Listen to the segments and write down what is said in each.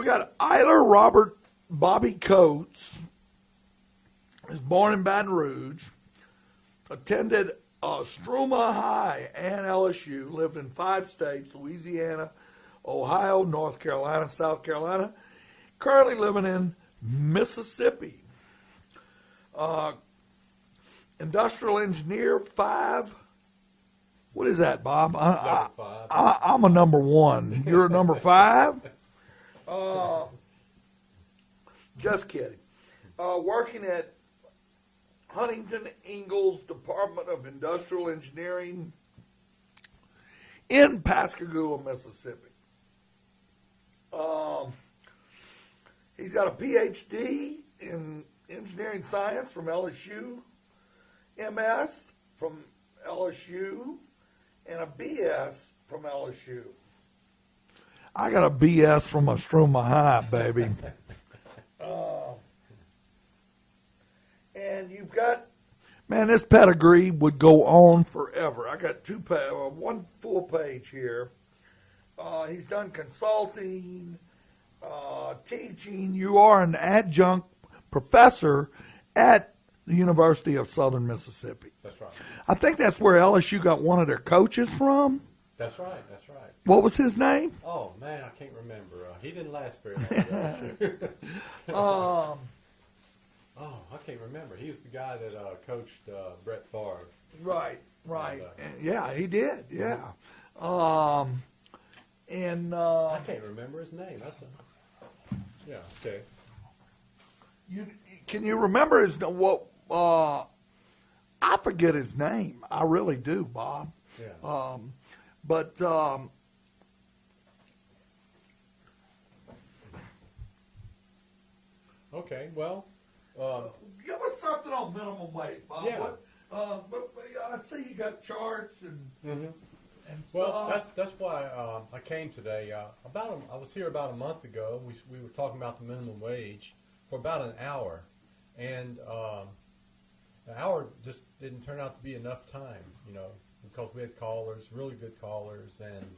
We got Eiler Robert Bobby Coates. He was born in Baton Rouge. Attended Struma High and LSU. Lived in 5 states: Louisiana, Ohio, North Carolina, South Carolina. Currently living in Mississippi. Industrial engineer 5. What is that, Bob? I'm a number 1. You're a number 5? Just kidding. Working at Huntington Ingalls Department of Industrial Engineering in Pascagoula, Mississippi. He's got a PhD in engineering science from LSU, MS from LSU, and a BS from LSU. I got a BS from a Struma High, baby. And you've got, man, this pedigree would go on forever. I got 1 full page here. He's done consulting, teaching. You are an adjunct professor at the University of Southern Mississippi. That's right. I think that's where LSU got one of their coaches from. That's right. That's right. What was his name? Oh man, I can't remember. He didn't last very long. Oh, I can't remember. He was the guy that coached Brett Favre. Right. And, yeah, he did. Yeah. And I can't remember his name. Yeah. Okay. Can you remember his what? I forget his name. I really do, Bob. Yeah. But okay. Well. Give us something on minimum wage, Bob. Yeah. But I see you got charts and and well, stuff. that's why I came today. I was here about a month ago. We were talking about the minimum wage for about an hour, and the hour just didn't turn out to be enough time, because we had callers, really good callers, and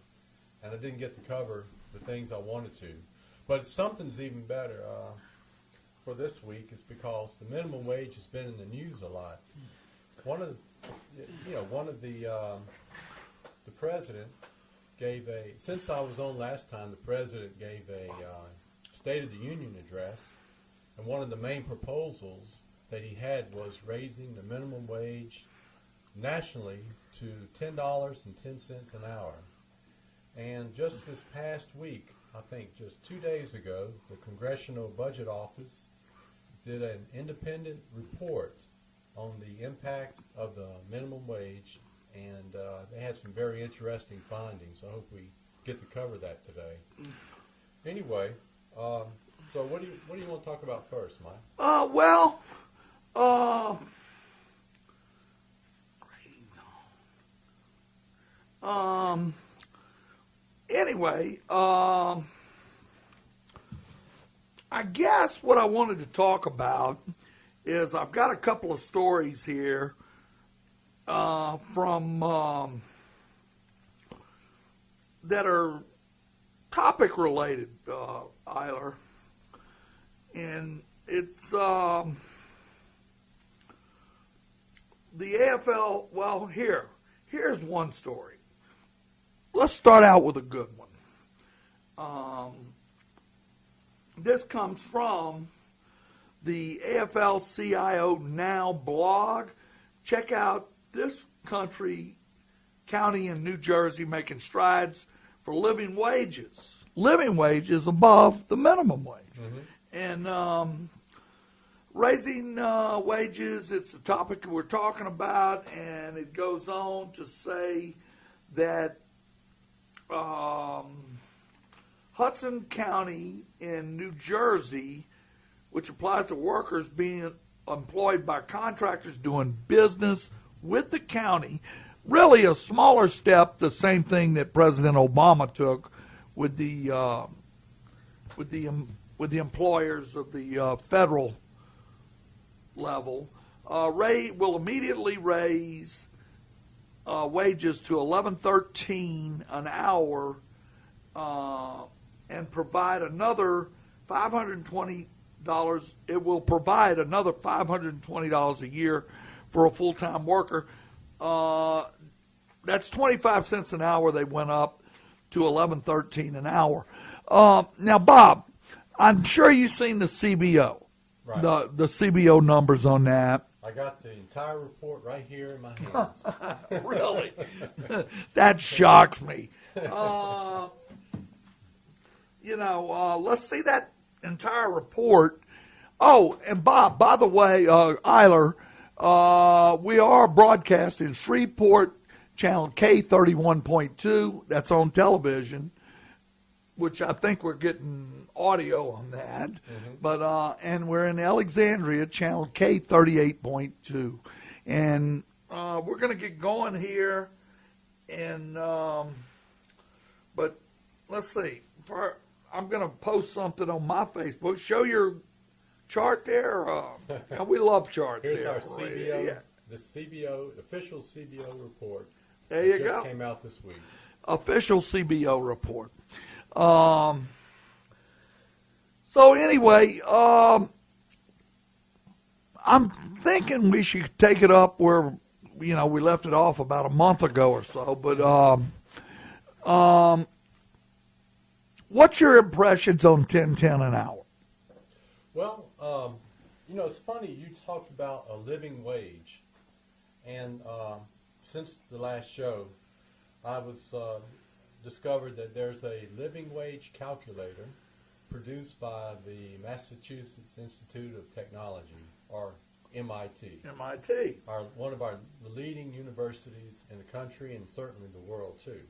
I didn't get to cover the things I wanted to. But something's even better. For this week is because the minimum wage has been in the news a lot. The president gave since I was on last time, the president gave a State of the Union address, and one of the main proposals that he had was raising the minimum wage nationally to $10.10 an hour. And just this past week, I think just 2 days ago, the Congressional Budget Office did an independent report on the impact of the minimum wage, and they had some very interesting findings. I hope we get to cover that today. Anyway, so what do you want to talk about first, Mike? Anyway, I guess what I wanted to talk about is I've got a couple of stories here from that are topic related, Eiler, and it's the AFL. Well, here's one story. Let's start out with a good one. This comes from the AFL-CIO Now blog. Check out this county in New Jersey making strides for living wages. Living wages above the minimum wage. Mm-hmm. And raising wages, it's the topic we're talking about, and it goes on to say that Hudson County in New Jersey, which applies to workers being employed by contractors doing business with the county, really a smaller step, the same thing that President Obama took with the employers of the federal level, will immediately raise wages to $11.13 an hour, and provide another $520. It will provide another $520 a year for a full-time worker. That's 25 cents an hour. They went up to $11.13 an hour. Now, Bob, I'm sure you've seen the CBO, right. the CBO numbers on that. I got the entire report right here in my hands. Really? That shocks me. Let's see that entire report. Oh, and Bob, by the way, Eiler, we are broadcasting Shreveport channel K31.2. That's on television, which I think we're getting audio on that. Mm-hmm. But and we're in Alexandria channel K38.2, and we're going to get going here. And but let's see. I'm going to post something on my Facebook. Show your chart there. We love charts. Here's here. our CBO, the CBO official CBO report. There you just go. Came out this week. Official CBO report. So anyway, I'm thinking we should take it up where we left it off about a month ago or so. But what's your impressions on 10.10 an hour? Well, it's funny you talked about a living wage, and since the last show, I was discovered that there's a living wage calculator produced by the Massachusetts Institute of Technology, or MIT. MIT. One of the leading universities in the country and certainly the world too.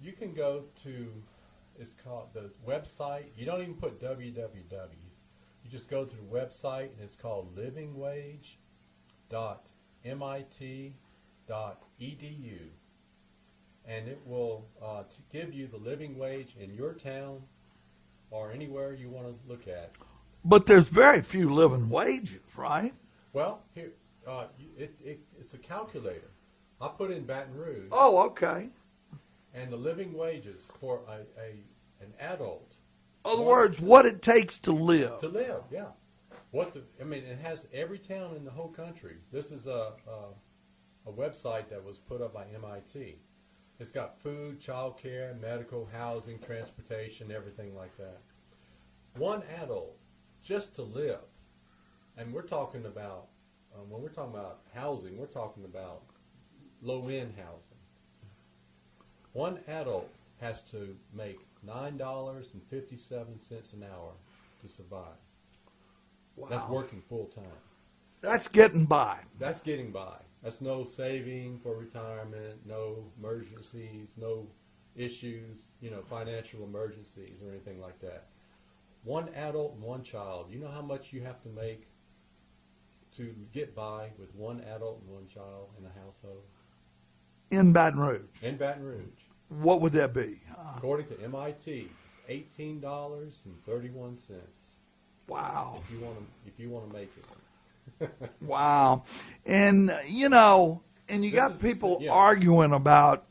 You can go to, it's called the website. You don't even put www. You just go to the website, and it's called livingwage.mit.edu. And it will give you the living wage in your town or anywhere you want to look at. But there's very few living wages, right? Well, here it's a calculator. I put in Baton Rouge. Oh, okay. And the living wages for an adult. In other words, what it takes to live. To live, yeah. It has every town in the whole country. This is a website that was put up by MIT. It's got food, child care, medical, housing, transportation, everything like that. One adult, just to live, and we're talking about, when we're talking about housing, we're talking about low-end housing. One adult has to make $9.57 an hour to survive. Wow. That's working full-time. That's getting by. That's getting by. That's no saving for retirement, no emergencies, no issues, financial emergencies or anything like that. One adult and one child. You know how much you have to make to get by with one adult and one child in a household? In Baton Rouge. In Baton Rouge. What would that be? According to MIT, $18.31. Wow. If you want to make it. Wow. And you got people arguing about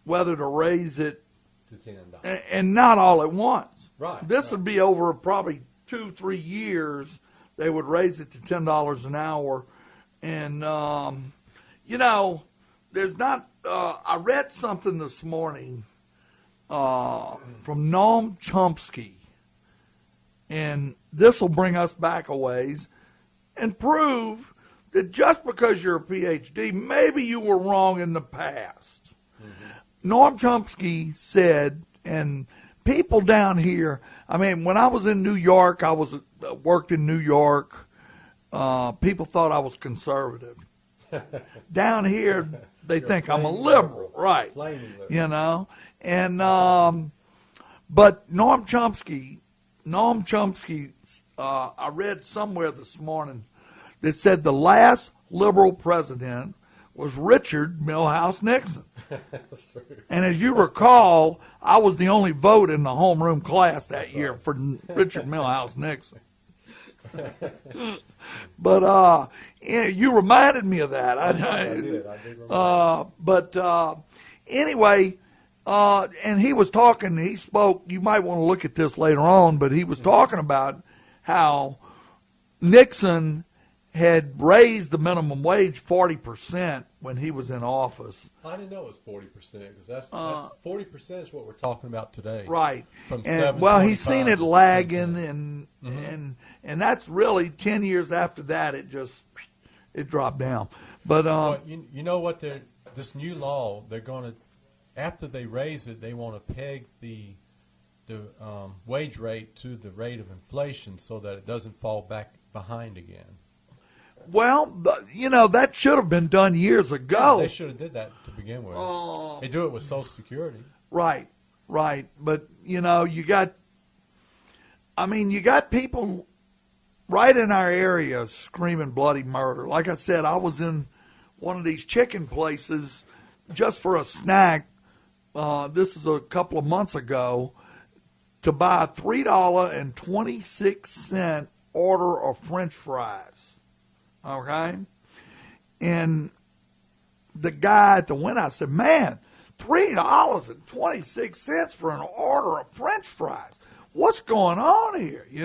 whether to raise it to $10. And not all at once. Right. This would be over probably 2-3 years. They would raise it to $10 an hour. And there's not I read something this morning from Noam Chomsky, and this will bring us back a ways and prove that just because you're a PhD, maybe you were wrong in the past. Mm-hmm. Noam Chomsky said, and people down here, when I was in New York, I worked in New York, people thought I was conservative. Down here, they think I'm a liberal, right? And but Noam Chomsky, I read somewhere this morning that said the last liberal president was Richard Milhouse Nixon. And as you recall, I was the only vote in the homeroom class that year for Richard Milhouse Nixon. But you reminded me of that. I did remember. Anyway, And he was talking, he spoke, you might want to look at this later on, but he was talking about how Nixon had raised the minimum wage 40% when he was in office. I didn't know it was 40%, because that's 40% is what we're talking about today. Right. From And, well, he's seen it lagging, 10%. and that's really 10 years after that, it dropped down. But well, you know what? This new law, they're going to, after they raise it, they want to peg the wage rate to the rate of inflation so that it doesn't fall back behind again. Well, that should have been done years ago. Yeah, they should have did that to begin with. They do it with Social Security. Right. But, you got people right in our area screaming bloody murder. Like I said, I was in one of these chicken places just for a snack. This is a couple of months ago, to buy a $3.26 order of French fries. Okay? And the guy at the window, I said, man, $3.26 for an order of French fries. What's going on here, And,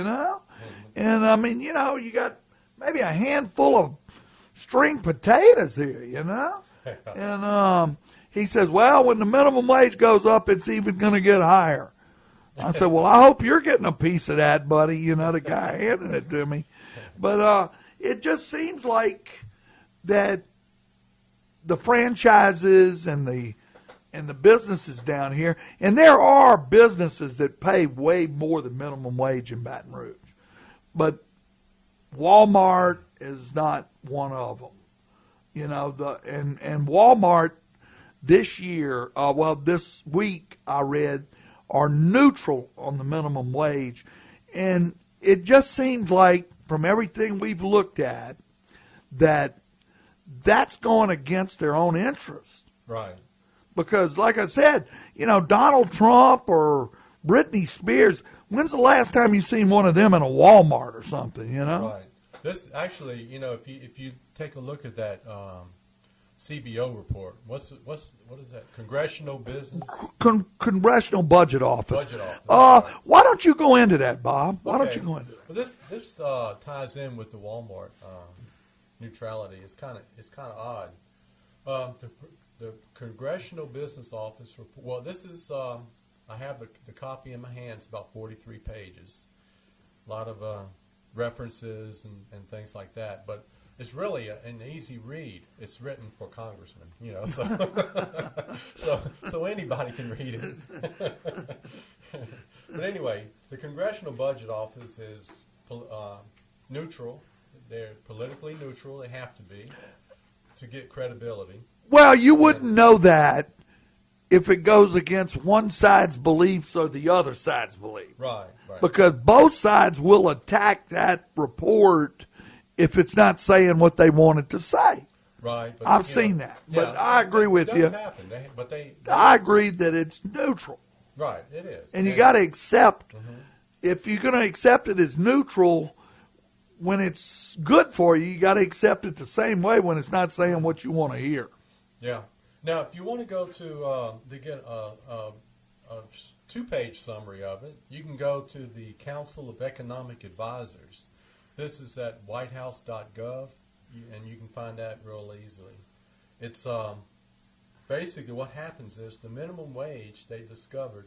you got maybe a handful of string potatoes here, And he says, well, when the minimum wage goes up, it's even going to get higher. I said, well, I hope you're getting a piece of that, buddy, the guy handing it to me. But it just seems like that the franchises and the businesses down here, and there are businesses that pay way more than minimum wage in Baton Rouge, but Walmart is not one of them. And Walmart this year, this week I read, are neutral on the minimum wage, and it just seems like from everything we've looked at that's going against their own interest. Right. Because, like I said, Donald Trump or Britney Spears, when's the last time you seen one of them in a Walmart or something, Right. This actually, if you take a look at that CBO report, what is that? Congressional Business? Congressional Budget Office. Why don't you go into that, Bob? Why don't you go into that? Well, this ties in with the Walmart neutrality. It's kind of odd. The Congressional Business Office report. Well, this is I have the copy in my hand. It's about 43 pages. A lot of references and things like that, but it's really an easy read. It's written for congressmen, so anybody can read it. But anyway, the Congressional Budget Office is neutral. They're politically neutral. They have to be to get credibility. Well, you wouldn't know that if it goes against one side's beliefs or the other side's beliefs. Right. Because both sides will attack that report if it's not saying what they want it to say. Right. But, I've seen that. But I agree with you. It does happen. I agree that it's neutral. Right, it is. And you got to accept, if you're going to accept it as neutral, when it's good for you, you got to accept it the same way when it's not saying what you want to hear. Yeah. Now, if you want to go to get a two-page summary of it, you can go to the Council of Economic Advisors. This is at whitehouse.gov, and you can find that real easily. It's basically what happens is the minimum wage they discovered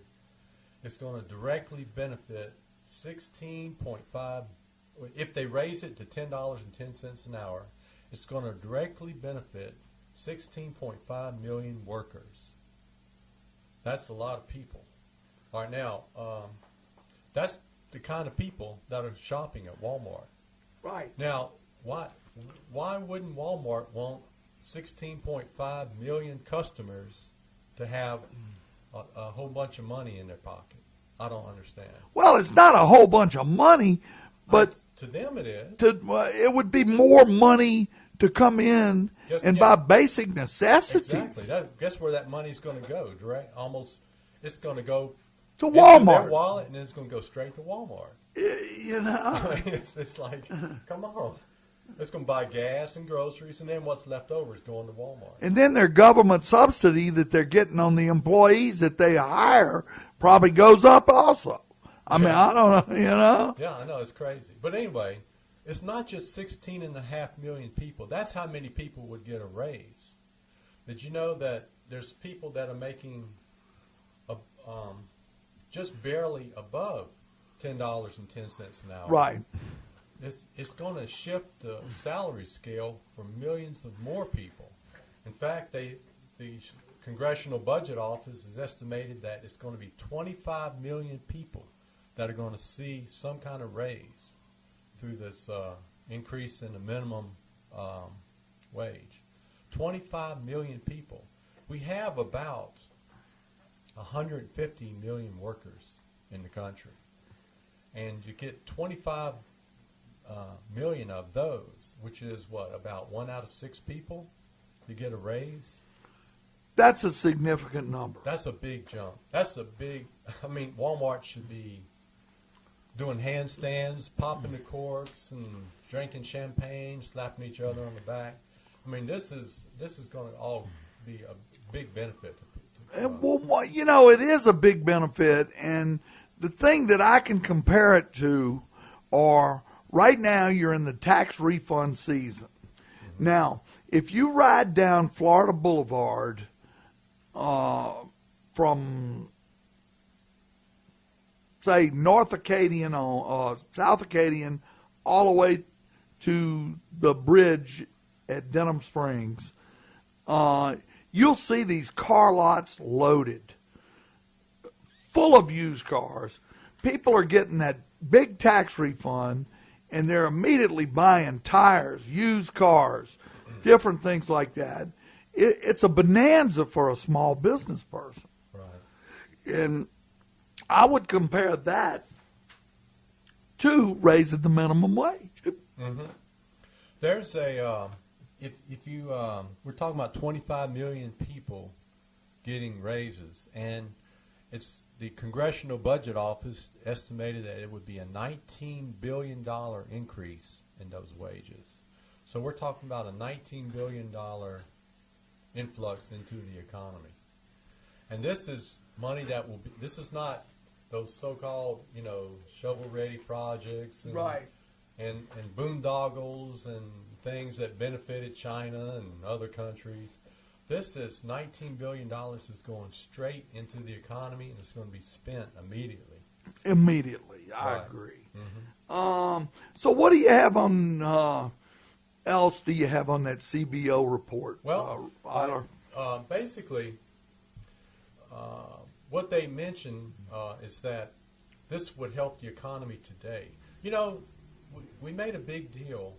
is going to directly benefit 16.5. If they raise it to $10.10 an hour, it's going to directly benefit 16.5 million workers. That's a lot of people. All right, now, that's the kind of people that are shopping at Walmart. Right. Now, why wouldn't Walmart want 16.5 million customers to have a whole bunch of money in their pocket? I don't understand. Well, it's not a whole bunch of money, but to them it is. It would be more money to come in buy basic necessities. Exactly. Guess where that money's going to go? It's going to go to Walmart. Into their wallet, and then it's going to go straight to Walmart. You know, it's like, come on. It's going to buy gas and groceries, and then what's left over is going to Walmart. And then their government subsidy that they're getting on the employees that they hire probably goes up also. I mean, I don't know, you know? Yeah, I know, it's crazy. But anyway, it's not just 16.5 million people. That's how many people would get a raise. Did you know that there's people that are making just barely above $10.10 an hour? Right. It's going to shift the salary scale for millions of more people. In fact, the Congressional Budget Office has estimated that it's going to be 25 million people that are going to see some kind of raise through this increase in the minimum wage. 25 million people. We have about 150 million workers in the country. And you get 25 million of those, which is what, about 1 out of 6 people, you get a raise. That's a significant number. That's a big jump. That's a big, I mean, Walmart should be doing handstands, popping the corks, and drinking champagne, slapping each other on the back. I mean, this is going to all be a big benefit to people. Well, you know, it is a big benefit, and the thing that I can compare it to are right now you're in the tax refund season. Mm-hmm. Now, if you ride down Florida Boulevard from, say, North Acadian or South Acadian all the way to the bridge at Denham Springs, you'll see these car lots loaded, full of used cars. People are getting that big tax refund, and they're immediately buying tires, used cars, different things like that. It's a bonanza for a small business person. Right. And I would compare that to raising the minimum wage. Mm-hmm. There's a, if you, we're talking about 25 million people getting raises, and it's the Congressional Budget Office estimated that it would be a $19 billion increase in those wages. So we're talking about a $19 billion influx into the economy. And this is money that will be, this is not those so-called, you know, shovel-ready projects and, Right. and boondoggles and things that benefited China and other countries. This is $19 billion is going straight into the economy, and it's going to be spent immediately. Immediately, I Right. agree. Mm-hmm. So what do you have on, else do you have on that CBO report? Well, Eiler? basically, what they mentioned is that this would help the economy today. You know, we made a big deal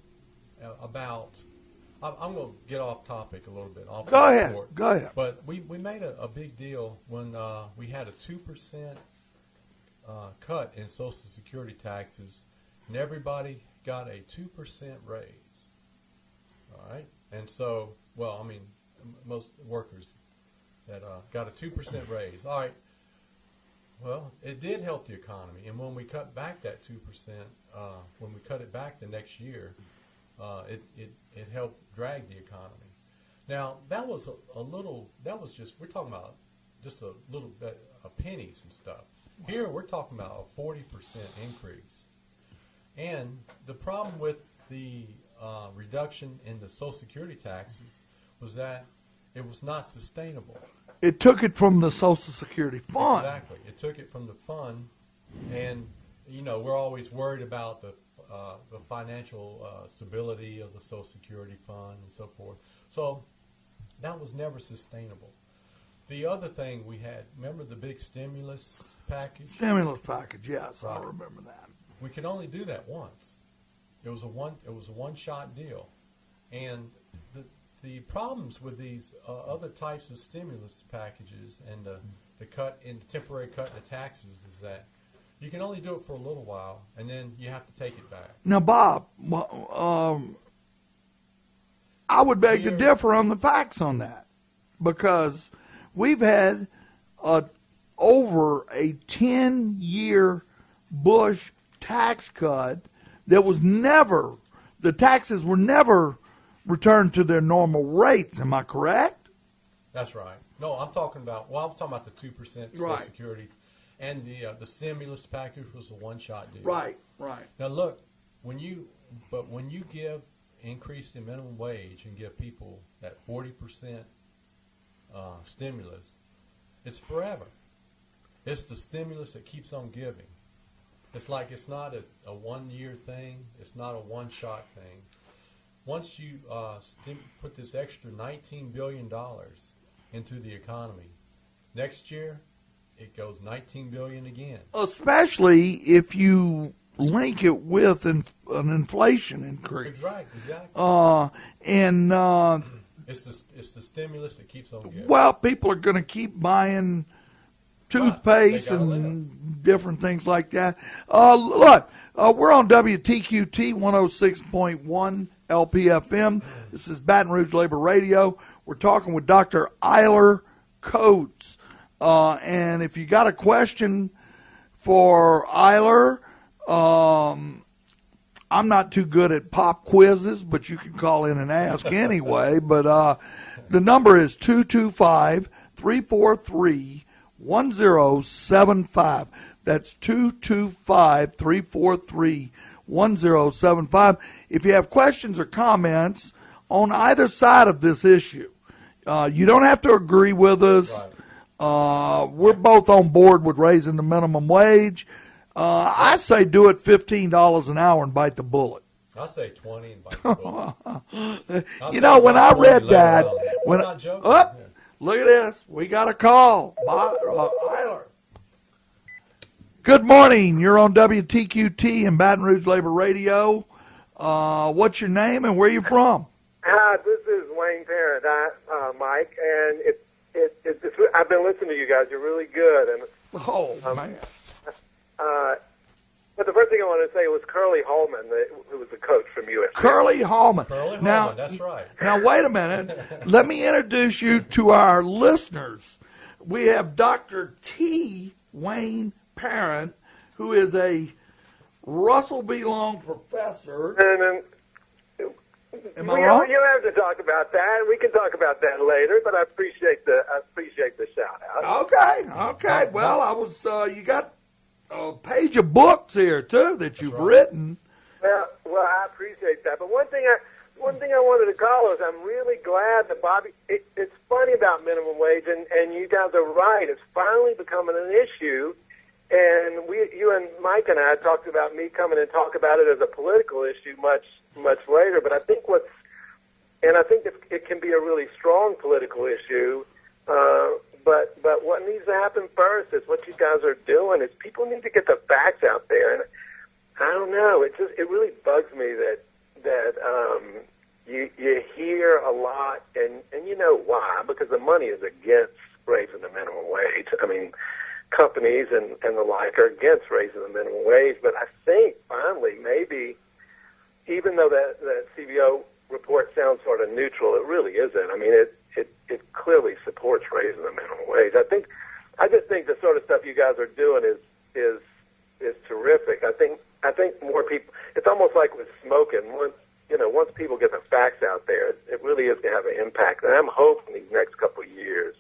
about, I'm going to get off topic a little bit. Go ahead. But we made a big deal when we had a 2% cut in Social Security taxes, and everybody got a 2% raise. All right? And so, well, I mean, most workers that got a 2% raise. All right. Well, it did help the economy. And when we cut back that 2%, when we cut it back the next year, it helped drag the economy. Now, that was a little, that was just, we're talking about just a little bit of pennies and stuff. Here, we're talking about a 40% increase. And the problem with the reduction in the Social Security taxes was that it was not sustainable. It took it from the Social Security fund. Exactly. It took it from the fund, and, you know, we're always worried about the financial stability of the Social Security fund and so forth. So that was never sustainable. The other thing we had, remember the big stimulus package? Stimulus package, yes, Right. I remember that. We could only do that once. It was a one-shot deal, and the problems with these other types of stimulus packages and the temporary cut in the taxes is that you can only do it for a little while, and then you have to take it back. Now, Bob, I would beg to differ on the facts on that, because we've had over a 10-year Bush tax cut that was never the taxes were never returned to their normal rates. Am I correct? That's right. No, I'm talking about the 2% Social Right. Security, and the stimulus package was a one-shot deal. Right. Now look, when you give increase in minimum wage and give people that 40% stimulus, it's forever. It's the stimulus that keeps on giving. It's not a one-year thing. It's not a one-shot thing. Once you put this extra $19 billion into the economy, next year it goes $19 billion again. Especially if you link it with an inflation increase. Right, exactly. It's the stimulus that keeps on giving. Well, people are going to keep buying toothpaste and different things like that. Look, we're on WTQT 106.1 LPFM. This is Baton Rouge Labor Radio. We're talking with Dr. Eiler Coates. And if you got a question for Eiler, I'm not too good at pop quizzes, but you can call in and ask anyway. But the number is 225-343-1075. That's 225-343-1075. If you have questions or comments on either side of this issue, you don't have to agree with us. Right. We're both on board with raising the minimum wage. I say do it $15 an hour and bite the bullet. I say 20 and bite the bullet. You know, when I read that, Yeah. Look at this. We got a call. Eiler. Good morning. You're on WTQT and Baton Rouge Labor Radio. What's your name and where you from? This is Wayne Parent, Mike, and I've been listening to you guys. You're really good. And Man. But the first thing I wanted to say was Curly Holman, who was the coach from USC. Curly Holman. Now, that's right. Now, wait a minute. Let me introduce you to our listeners. We have Dr. T. Wayne Parent, who is a Russell B. Long professor. Am I wrong? You don't have to talk about that. We can talk about that later. But I appreciate the shout out. Okay. Well, you got a page of books here too that you've written. Well, I appreciate that. But one thing I wanted to call is I'm really glad that Bobby. It's funny about minimum wage, and you guys are right. It's finally becoming an issue. And you and Mike and I talked about me coming and talk about it as a political issue much later. But I think it can be a really strong political issue. But what needs to happen first is what you guys are doing is people need to get the facts out there. And I don't know, it really bugs me that you hear a lot, and you know why? Because the money is against raising the minimum wage. I mean, companies and the like are against raising the minimum wage. But I think finally, maybe, even though that CBO report sounds sort of neutral, it really isn't. I mean, it clearly supports raising the minimum wage. I just think the sort of stuff you guys are doing is terrific. I think more people. It's almost like with smoking. Once people get the facts out there, it really is going to have an impact. And I'm hoping these next couple of years,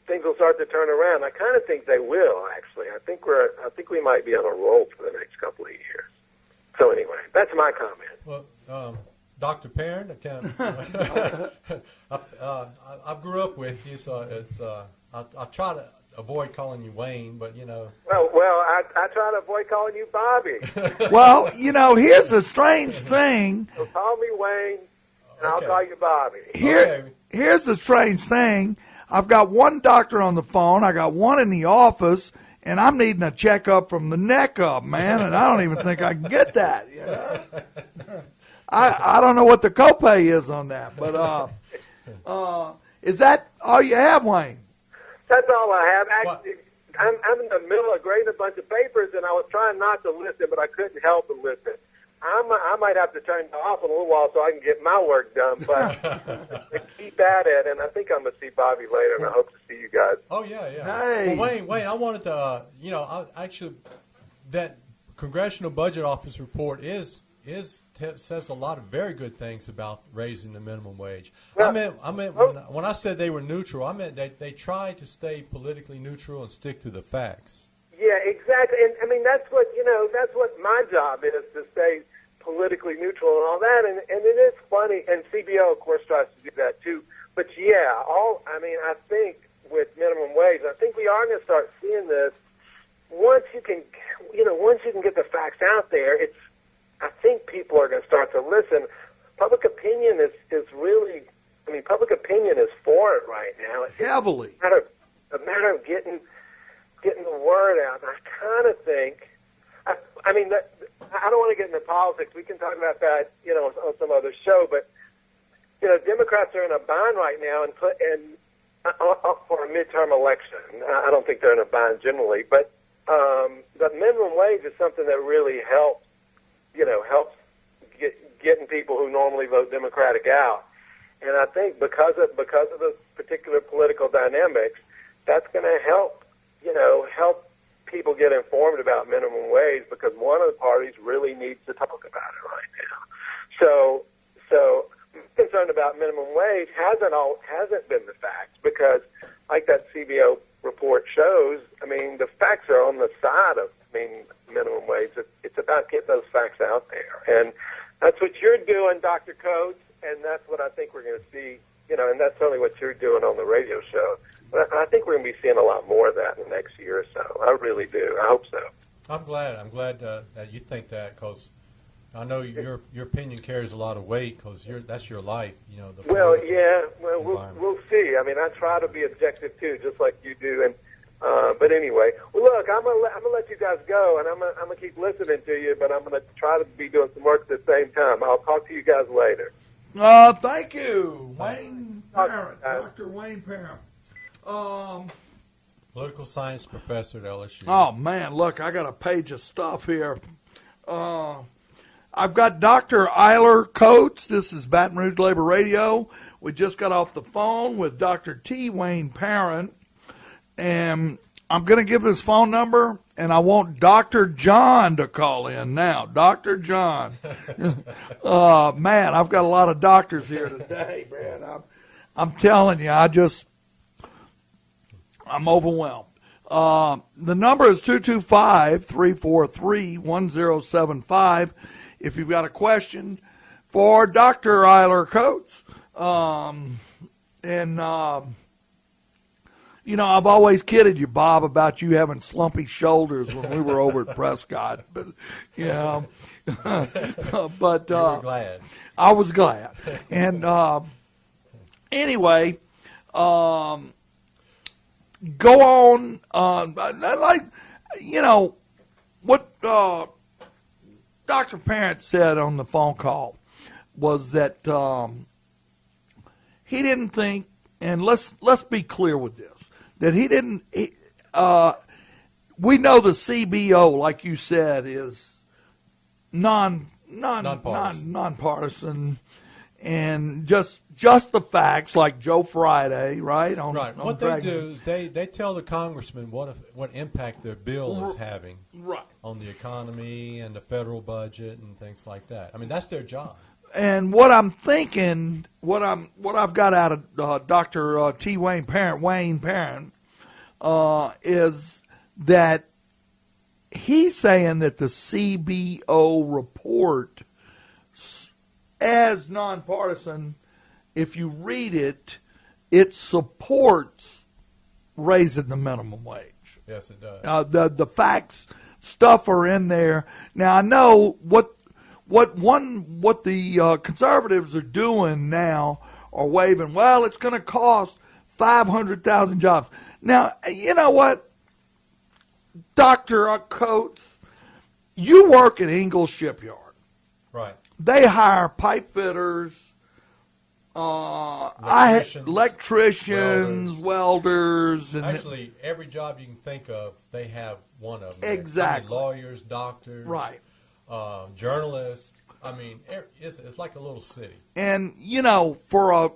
things will start to turn around. I kind of think they will. Actually, I think we might be on a roll for the next couple of years. So anyway, that's my comment. Well, Dr. Parent, I grew up with you, so it's I try to avoid calling you Wayne, but Well, I try to avoid calling you Bobby. Well, here's a strange thing. So call me Wayne, and I'll call you Bobby. Here's the strange thing. I've got one doctor on the phone. I got one in the office, and I'm needing a checkup from the neck up, man, and I don't even think I can get that. I don't know what the copay is on that, but is that all you have, Wayne? That's all I have. Actually, I'm in the middle of grading a bunch of papers, and I was trying not to listen, but I couldn't help but listen. I might have to turn it off in a little while so I can get my work done, but keep at it, and I think I'm going to see Bobby later, and I hope to see you guys. Oh, yeah. Hey. Well, Wayne, I wanted to, Congressional Budget Office report says a lot of very good things about raising the minimum wage. Well, I meant when I said they were neutral, I meant they tried to stay politically neutral and stick to the facts. Yeah, exactly. And I mean, that's what my job is, to stay politically neutral and all that. And it is funny. And CBO, of course, tries to do that too. But yeah, I think with minimum wage, I think we are going to start seeing this once you can get the facts out there. I think people are going to start to listen. Public opinion is really, public opinion is for it right now. It's Heavily. a matter of getting the word out. And I kind of think, I don't want to get into politics. We can talk about that, on some other show. But Democrats are in a bind right now, and for a midterm election. I don't think they're in a bind generally, but the minimum wage is something that really helps getting people who normally vote Democratic out. And I think because of the particular political dynamics, that's going to help people get informed about minimum wage, because one of the parties really needs to talk about it right now. So I'm concerned about minimum wage hasn't been the facts, because like that CBO report shows, the facts are on the side of minimum wage. It's about getting those facts out there, and that's what you're doing, Dr. Coates, and that's what I think we're going to see. And that's certainly what you're doing on the radio show. But I think we're going to be seeing a lot more of that in the next year or so. I really do. I hope so. I'm glad that you think that, because I know your opinion carries a lot of weight, because that's your life. We'll see. I try to be objective too, just like you do. And but anyway, well, look, I'm gonna let you guys go, and I'm gonna keep listening to you, but I'm gonna try to be doing some work at the same time. I'll talk to you guys later. Thank you, Wayne Parent, Dr. Wayne Parent. Political science professor at LSU. Oh man, look, I got a page of stuff here. I've got Dr. Eiler Coates. This is Baton Rouge Labor Radio. We just got off the phone with Dr. T. Wayne Parent, and I'm going to give this phone number, and I want Dr. John to call in now. Dr. John. Man, I've got a lot of doctors here today, man. I'm telling you, I'm overwhelmed. The number is 225-343-1075 if you've got a question for Dr. Eiler Coates. I've always kidded you, Bob, about you having slumpy shoulders when we were over at Prescott. But, but you were glad. I was glad. And anyway, go on. What Dr. Parent said on the phone call was that he didn't think, and let's be clear with this, that he didn't. We know the CBO, like you said, is nonpartisan, and just the facts, like Joe Friday, right? What they do is they tell the congressman what impact their bill is having on the economy and the federal budget and things like that. That's their job. And what I'm thinking, what I've got out of Dr. T. Wayne Parent, is that he's saying that the CBO report, as nonpartisan, if you read it, it supports raising the minimum wage. Yes, it does. The facts stuff are in there. Now I know what the conservatives are doing now are waving. Well, it's going to cost 500,000 jobs. Now you know what, Dr. Coates, you work at Ingalls Shipyard. Right. They hire pipe fitters, electricians, welders. And actually, every job you can think of, they have one of them. Exactly. Lawyers, doctors, right. Journalists. It's like a little city. And for a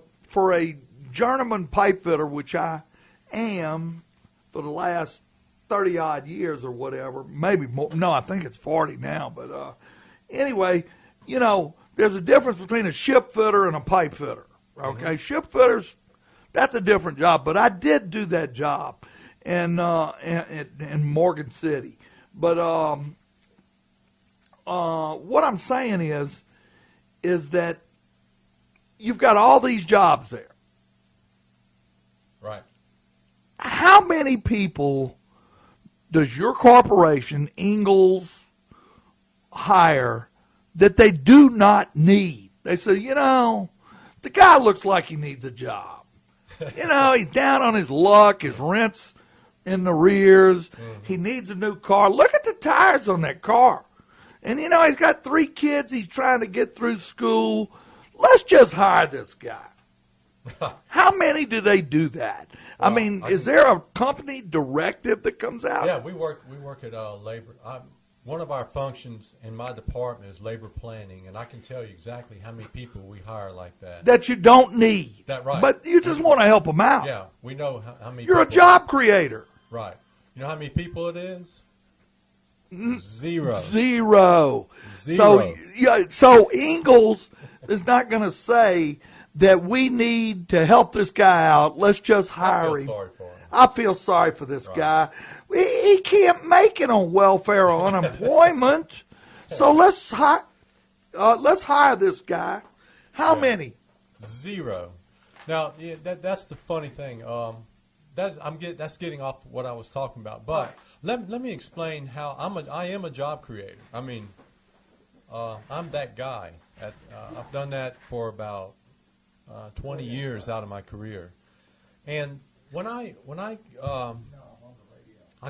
journeyman pipe fitter, which I am for the last 30-odd years or whatever, maybe more. No, I think it's 40 now. But anyway, you know, there's a difference between a ship fitter and a pipe fitter. Okay, mm-hmm. Ship fitters, that's a different job. But I did do that job in Morgan City. But what I'm saying is that you've got all these jobs there. Right. How many people does your corporation, Ingalls, hire that they do not need? They say, you know, the guy looks like he needs a job. You know, he's down on his luck, his rent's in the rears, he needs a new car. Look at the tires on that car. And, you know, he's got 3 kids, he's trying to get through school. Let's just hire this guy. How many do they do that? Well, I mean, is there a company directive that comes out? Yeah, we work at labor. One of our functions in my department is labor planning, and I can tell you exactly how many people we hire like that. That you don't need. That right. But you just want to help them out. Yeah, we know how many. You're a job creator. Right. You know how many people it is? Zero. So Ingalls is not going to say that we need to help this guy out. Let's just hire him. Sorry for him. I feel sorry for this guy. He can't make it on welfare or unemployment. So let's hire this guy. How many? Zero. Now that's the funny thing. That's getting off what I was talking about. But let me explain how I am a job creator. I mean, I'm that guy. I've done that for about 20 years out of my career, and when I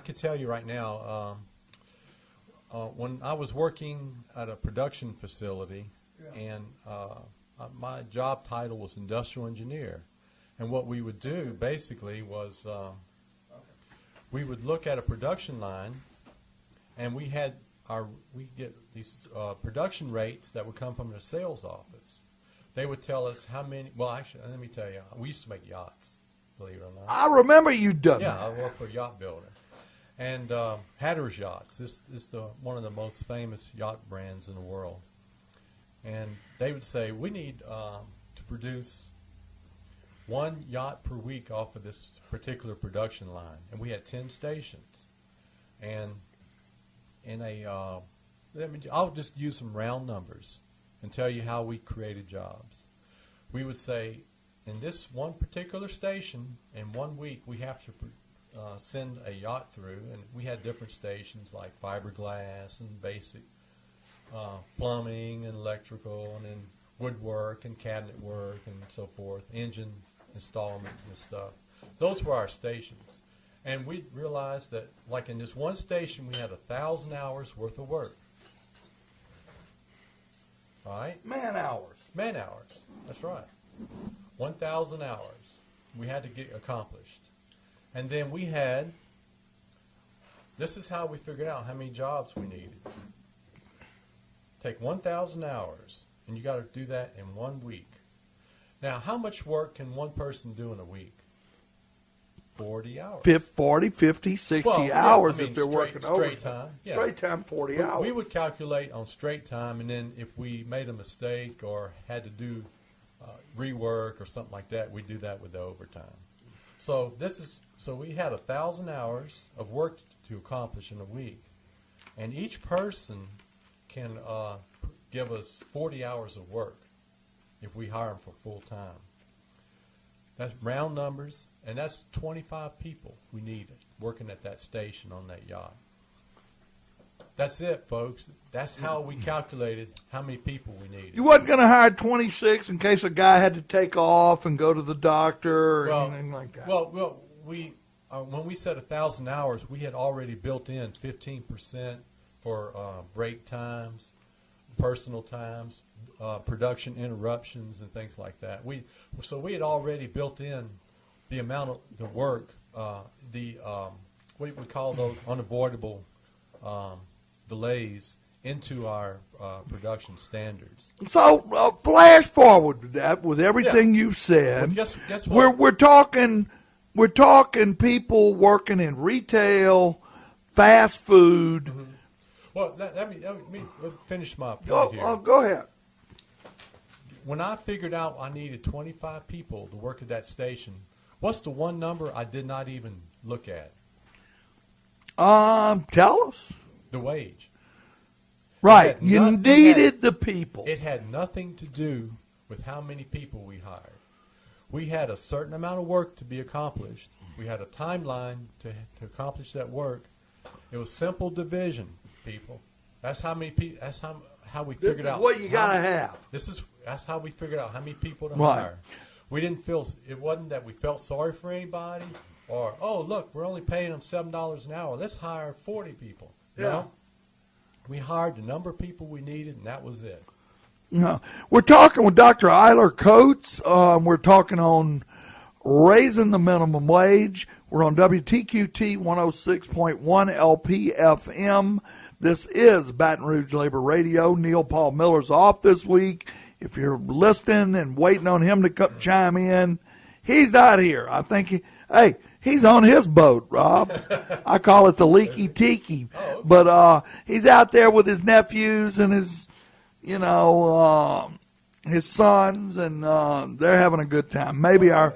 could tell you right now, when I was working at a production facility, and my job title was industrial engineer, and what we would do basically was we would look at a production line, and we get these production rates that would come from the sales office. They would tell us how many. Well, actually, let me tell you, we used to make yachts. Believe it or not. I remember you done that. Yeah, I worked for a yacht builder, and Hatter's Yachts. This is one of the most famous yacht brands in the world. And they would say we need to produce 1 yacht per week off of this particular production line, and we had 10 stations. And I'll just use some round numbers and tell you how we created jobs. We would say, in this one particular station, in 1 week, we have to send a yacht through, and we had different stations like fiberglass and basic plumbing and electrical, and then woodwork and cabinet work and so forth, engine installments and stuff. Those were our stations. And we realized that, like in this one station, we had 1,000 hours worth of work. All right? Man hours. That's right. 1,000 hours we had to get accomplished. And then this is how we figured out how many jobs we needed. Take 1,000 hours, and you got to do that in 1 week. Now, how much work can one person do in a week? 40 hours. 40, 50, 60 hours if they're working straight time. Yeah. Straight time, 40 hours. We would calculate on straight time, and then if we made a mistake or had to do rework or something like that, we'd do that with the overtime. So we had 1,000 hours of work to accomplish in a week, and each person can give us 40 hours of work if we hire them for full time. That's round numbers, and that's 25 people we needed working at that station on that yacht. That's it, folks. That's how we calculated how many people we needed. You wasn't going to hire 26 in case a guy had to take off and go to the doctor or anything like that. Well, we when we said 1,000 hours, we had already built in 15% for break times, personal times, production interruptions, and things like that. So we had already built in the amount of the work, what do we call those unavoidable delays into our production standards. So flash forward to that with everything you've said. Well, guess what? We're talking people working in retail, fast food. Mm-hmm. Well, let me finish my point here. Go ahead. When I figured out I needed 25 people to work at that station, what's the one number I did not even look at? Tell us. The wage. Right. You needed the people. It had nothing to do with how many people we hired. We had a certain amount of work to be accomplished. We had a timeline to accomplish that work. It was simple division, people. That's how many people. That's how we figured out. This is what you gotta have. That's how we figured out how many people to Right. hire. We didn't feel. It wasn't that we felt sorry for anybody, or oh look, we're only paying them $7 an hour. Let's hire 40 people. Yeah. No, we hired the number of people we needed, and that was it. No. We're talking with Dr. Eiler Coates. We're talking on raising the minimum wage. We're on WTQT 106.1 LPFM. This is Baton Rouge Labor Radio. Neil Paul Miller's off this week. If you're listening and waiting on him to chime in, he's not here. I think, he's on his boat, Rob. I call it the leaky tiki. Oh, okay. But he's out there with his nephews and his sons, and they're having a good time. Maybe our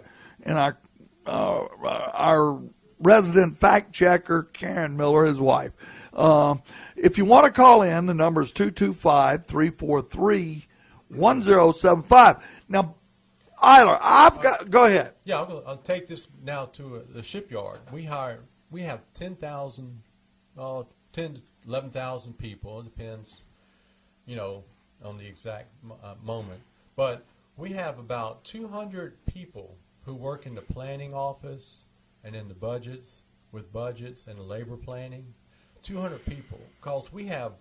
resident fact checker, Karen Miller, his wife. If you want to call in, the number is 225-343-1075. Now, Eiler, go ahead. Yeah, I'll take this now to the shipyard. We have 10,000, 10 to 11,000 people. It depends, on the exact moment. But we have about 200 people who work in the planning office and in the budgets and the labor planning. 200 people, because we have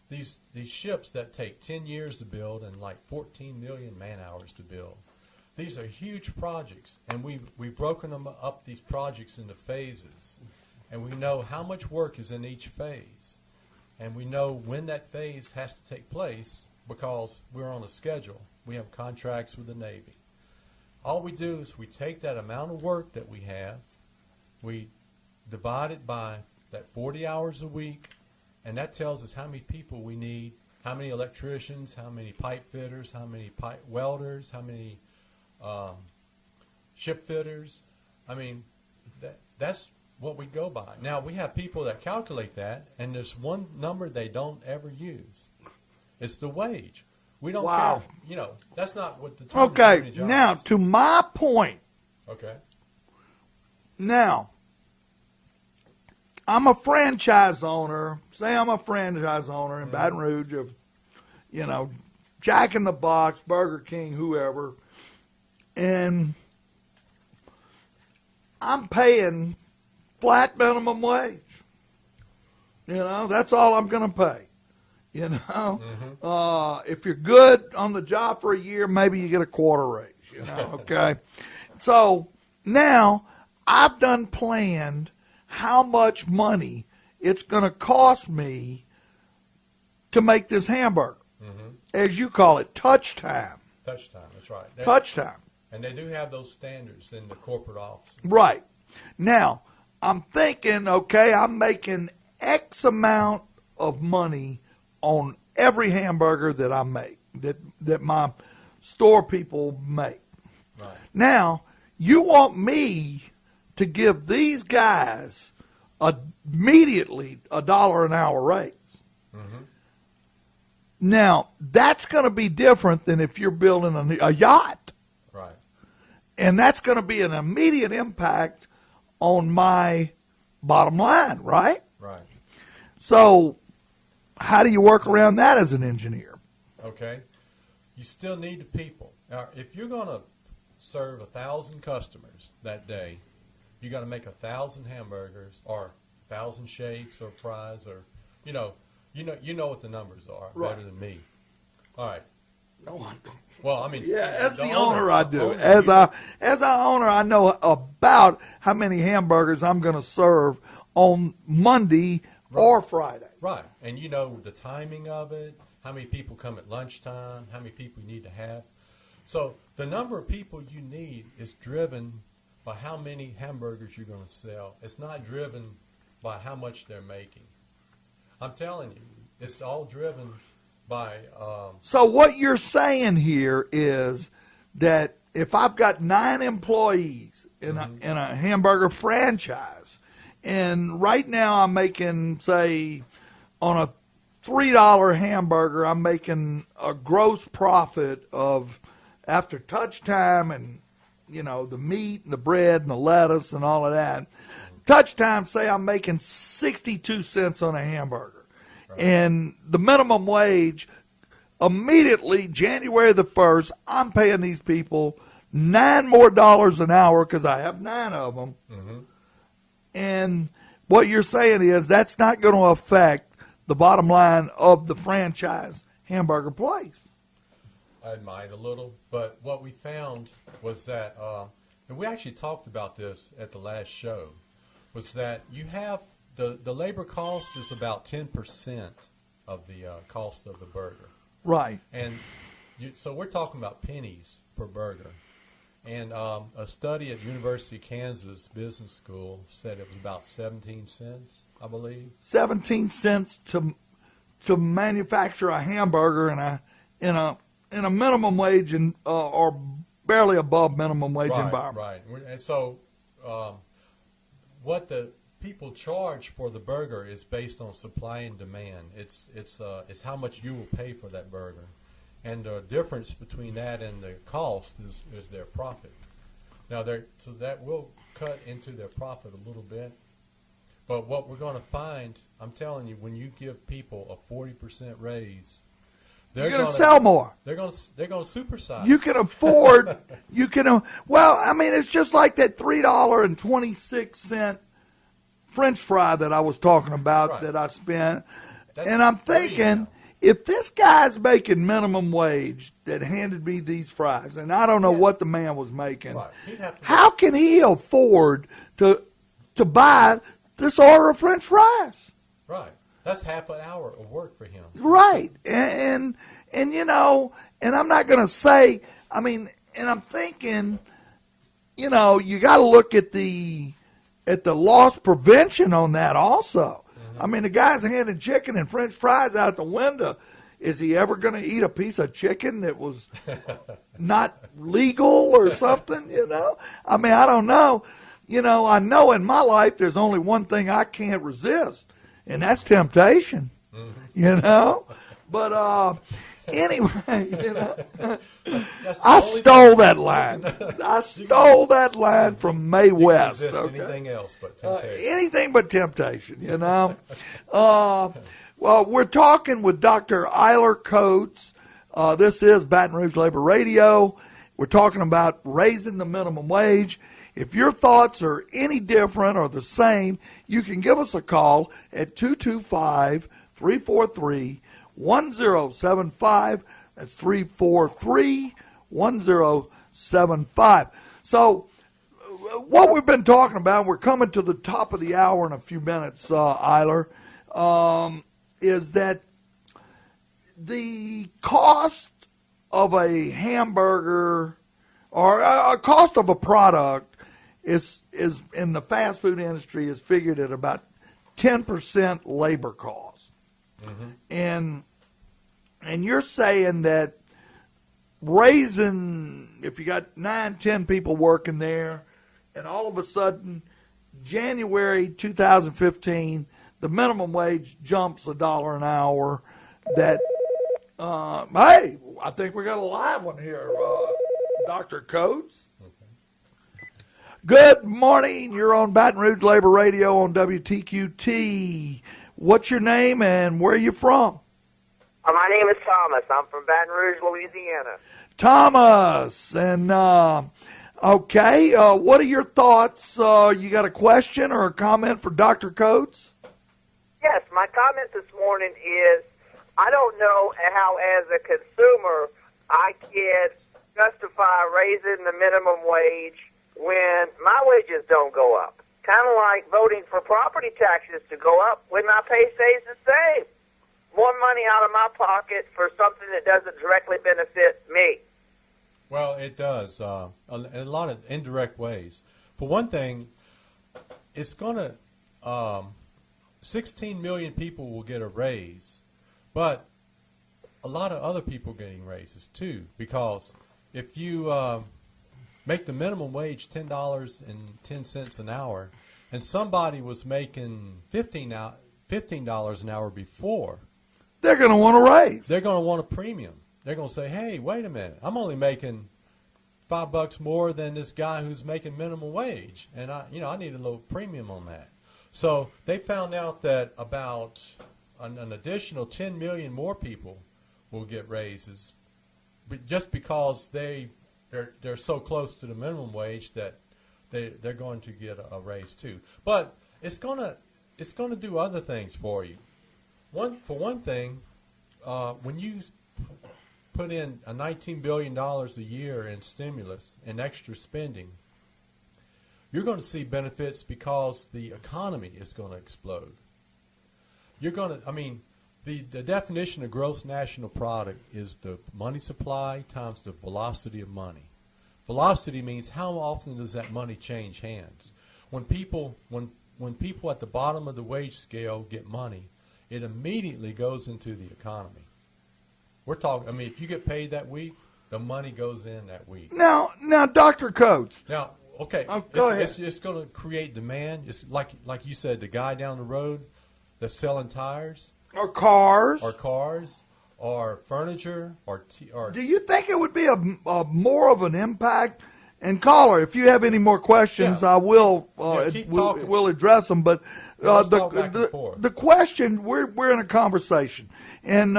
these ships that take 10 years to build and like 14 million man hours to build. These are huge projects, and we've broken them up, these projects, into phases, and we know how much work is in each phase, and we know when that phase has to take place because we're on a schedule. We have contracts with the Navy. All we do is we take that amount of work that we have, we divide it by that 40 hours a week, and that tells us how many people we need, how many electricians, how many pipe fitters, how many pipe welders, how many ship fitters. I mean, that's what we go by. Now, we have people that calculate that, and there's one number they don't ever use. It's the wage. We don't care. That's not what the term Okay, now, to my point. Okay. Now, I'm a franchise owner. Say I'm a franchise owner in Baton Rouge of, Jack in the Box, Burger King, whoever. And I'm paying flat minimum wage. That's all I'm going to pay. If you're good on the job for a year, maybe you get a quarter raise, okay? So now I've done planned how much money it's going to cost me to make this hamburger. As you call it, touch time. Touch time, that's right. Touch time. And they do have those standards in the corporate office. Right. Now, I'm thinking, okay, I'm making X amount of money on every hamburger that I make, that my store people make. Right. Now, you want me to give these guys immediately $1 an hour raise. Now, that's going to be different than if you're building a yacht. Right. And that's going to be an immediate impact on my bottom line, right? Right. So how do you work around that as an engineer? Okay. You still need the people. Now, if you're going to serve 1,000 customers that day, you got to make 1,000 hamburgers or 1,000 shakes or fries, or you know what the numbers are better than me. All right. No, well, I mean, yeah, as the owner, I do. Owner, as our owner, I know about how many hamburgers I'm going to serve on Monday or Friday. Right, and you know the timing of it, how many people come at lunchtime, how many people you need to have. So the number of people you need is driven by how many hamburgers you're going to sell. It's not driven by how much they're making. I'm telling you, it's all driven by. So what you're saying here is that if I've got 9 employees in a hamburger franchise, and right now I'm making, say, on a $3 hamburger, I'm making a gross profit of, after touch time and, the meat and the bread and the lettuce and all of that, touch time, say I'm making 62 cents on a hamburger. Right. And the minimum wage, immediately, January the 1st, I'm paying these people $9 more an hour because I have 9 of them. Mm-hmm. And what you're saying is that's not going to affect the bottom line of the franchise hamburger place. I might a little, but what we found was that, and we actually talked about this at the last show, was that you have the labor cost is about 10% of the cost of the burger. Right. And so we're talking about pennies per burger. And a study at University of Kansas Business School said it was about 17 cents, I believe. 17 cents to manufacture a hamburger in a minimum wage or barely above minimum wage environment. Right. And so what the people charge for the burger is based on supply and demand. It's how much you will pay for that burger. And the difference between that and the cost is their profit. Now, so that will cut into their profit a little bit. But what we're going to find, I'm telling you, when you give people a 40% raise, they're going to sell more. They're going to supersize. You can afford. Well, I mean, it's just like that $3.26 French fry that I was talking about that I spent, and I'm thinking, if this guy's making minimum wage that handed me these fries, and I don't know what the man was making, how can he afford to buy this order of French fries? Right. That's half an hour of work for him. Right. And and I'm not going to say, I mean, and I'm thinking, you got to look at the loss prevention on that also. I mean, the guy's handing chicken and French fries out the window. Is he ever going to eat a piece of chicken that was not legal or something, I mean, I don't know. I know in my life there's only one thing I can't resist, and that's temptation, But anyway, I stole that line. I stole that line from Mae West. Anything else but temptation. Anything but temptation, Well, we're talking with Dr. Eiler Coates. This is Baton Rouge Labor Radio. We're talking about raising the minimum wage. If your thoughts are any different or the same, you can give us a call at 225-343-1075. That's 343-1075. So what we've been talking about, we're coming to the top of the hour in a few minutes, Eiler, is that the cost of a hamburger or a cost of a product is in the fast food industry is figured at about 10% labor cost. Mm-hmm. And you're saying that raising, if you got 9, 10 people working there, and all of a sudden, January 2015, the minimum wage jumps $1 an hour. That, hey, I think we got a live one here, Dr. Coates. Good morning. You're on Baton Rouge Labor Radio on WTQT. What's your name and where are you from? My name is Thomas. I'm from Baton Rouge, Louisiana. Thomas. And, okay, what are your thoughts? You got a question or a comment for Dr. Coates? Yes, my comment this morning is I don't know how, as a consumer, I can justify raising the minimum wage when my wages don't go up. Kind of like voting for property taxes to go up when my pay stays the same. More money out of my pocket for something that doesn't directly benefit me. Well, it does in a lot of indirect ways. For one thing, it's going to 16 million people will get a raise, but a lot of other people getting raises too, because if you make the minimum wage $10.10 an hour, and somebody was making $15 an hour before, they're going to want a raise. they're going to want a premium. They're going to say, "Hey, wait a minute! I'm only making $5 more than this guy who's making minimum wage, and I need a little premium on that." So they found out that about an additional 10 million more people will get raises, but just because they're so close to the minimum wage that they're going to get a raise too. But it's gonna do other things for you. For one thing, when you put in a $19 billion a year in stimulus and extra spending, you're going to see benefits because the economy is going to explode. The definition of gross national product is the money supply times the velocity of money. Velocity means how often does that money change hands. When people at the bottom of the wage scale get money, it immediately goes into the economy. We're talking, if you get paid that week, the money goes in that week. Now, Dr. Coates. Now, okay, go ahead. It's going to create demand. It's like you said, the guy down the road that's selling tires, Or cars. or furniture, or Do you think it would be a more of an impact? And caller, if you have any more questions, Yeah. I will. Keep talking. We'll address them. But Let's talk back and forth. the question, we're in a conversation, and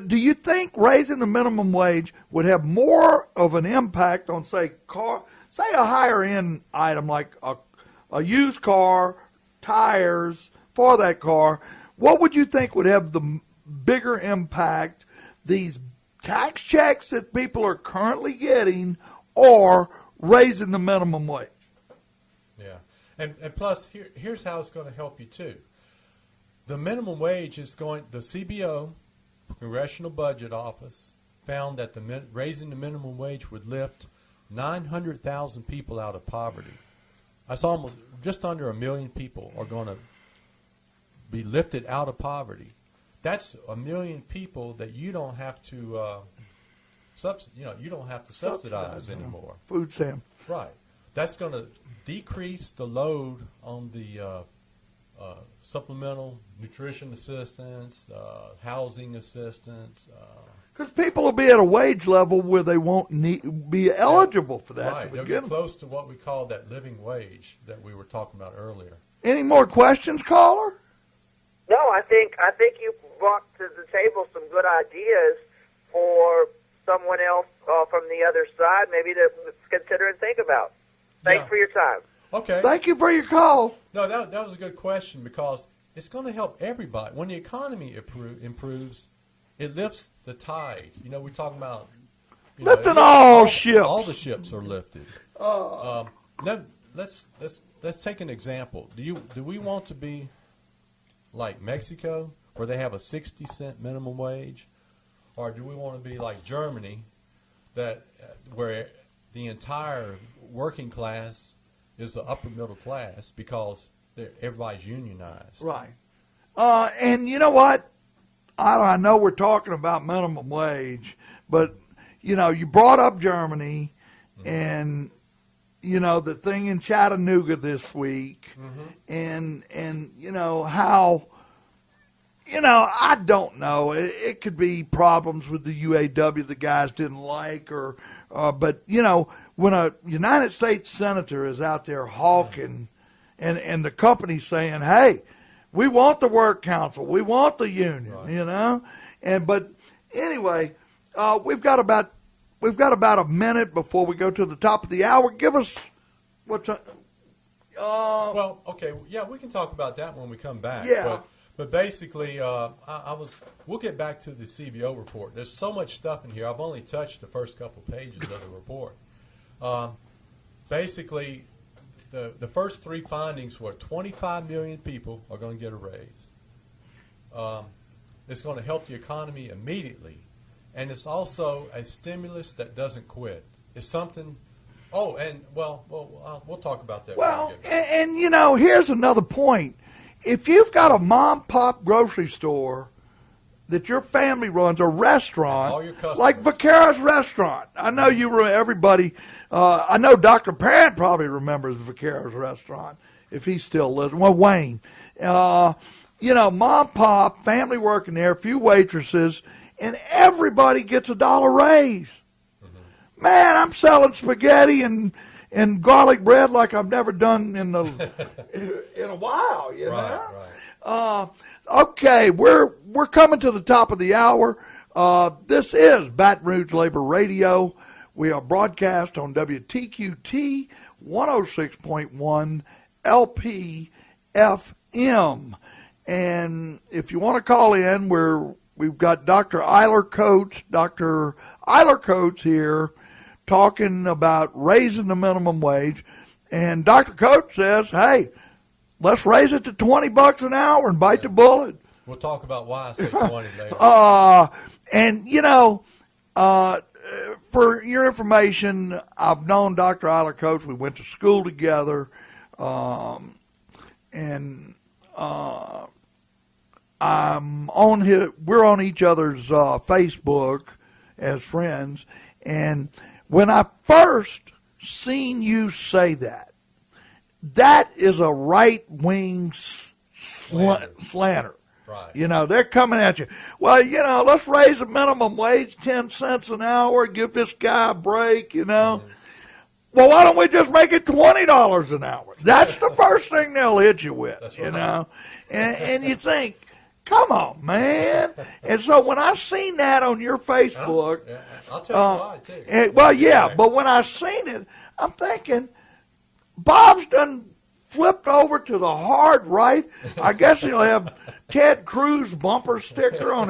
do you think raising the minimum wage would have more of an impact on, say a higher end item like a used car, tires for that car? What would you think would have the bigger impact, these tax checks that people are currently getting or raising the minimum wage? Yeah, and plus here's how it's going to help you too. The minimum wage is the CBO, Congressional Budget Office, found that raising the minimum wage would lift 900,000 people out of poverty. That's almost just under 1 million people are going to be lifted out of poverty. That's 1 million people that you don't have to subsidize anymore. Food stamp. Right. That's going to decrease the load on the supplemental nutrition assistance, housing assistance. Because people will be at a wage level where they won't be eligible for that. Right. They'll get close to what we call that living wage that we were talking about earlier. Any more questions, caller? No, I think you brought to the table some good ideas for someone else from the other side maybe to consider and think about. Thanks for your time. Okay. Thank you for your call. No, that was a good question because it's going to help everybody. When the economy improves, it lifts the tide. We're talking about Lifting all ships. All the ships are lifted. Let's take an example. Do we want to be like Mexico, where they have a 60-cent minimum wage, or do we want to be like Germany, where the entire working class is the upper middle class because everybody's unionized? Right. And you know what? I know we're talking about minimum wage, but, you brought up Germany and, the thing in Chattanooga this week and how, I don't know. It could be problems with the UAW the guys didn't like but, when a United States senator is out there hawking and the company's saying, hey, we want the work council, we want the union, but anyway, we've got about a minute before we go to the top of the hour. Give us what's well, okay, yeah, we can talk about that when we come back. Yeah. But basically, we'll get back to the CBO report. There's so much stuff in here. I've only touched the first couple pages of the report. Basically, the first three findings were 25 million people are going to get a raise. It's going to help the economy immediately. And it's also a stimulus that doesn't quit. It's something. Oh, and we'll talk about that. Well, and here's another point. if you've got a mom-pop grocery store that your family runs, a restaurant, all your customers. like Vaquera's Restaurant. I know everybody, I know Dr. Parent probably remembers Vaquera's Restaurant, if he's still listening. Well, Wayne. Mom, pop, family working there, a few waitresses, and everybody gets $1 raise. Mm-hmm. Man, I'm selling spaghetti and garlic bread like I've never done in a while, you know? Right. Okay, we're coming to the top of the hour. This is Baton Rouge Labor Radio. We are broadcast on WTQT 106.1 LP FM. And if you want to call in, we've got Dr. Eiler Coates here talking about raising the minimum wage. And Dr. Coates says, hey, let's raise it to $20 an hour and bite the bullet. We'll talk about why I say 20 later. For your information, I've known Dr. Eiler Coates. We went to school together. We're on each other's Facebook as friends, and when I first seen you say that is a right-wing slanter. Right. They're coming at you. Well, let's raise the minimum wage 10 cents an hour, give this guy a break, Mm-hmm. Well, why don't we just make it $20 an hour? That's the first thing they'll hit you with, That's right. And you think, come on, man. And so when I seen that on your Facebook. I'll tell you why, too. But when I seen it, I'm thinking, Bob's done flipped over to the hard right. I guess he'll have Ted Cruz bumper sticker on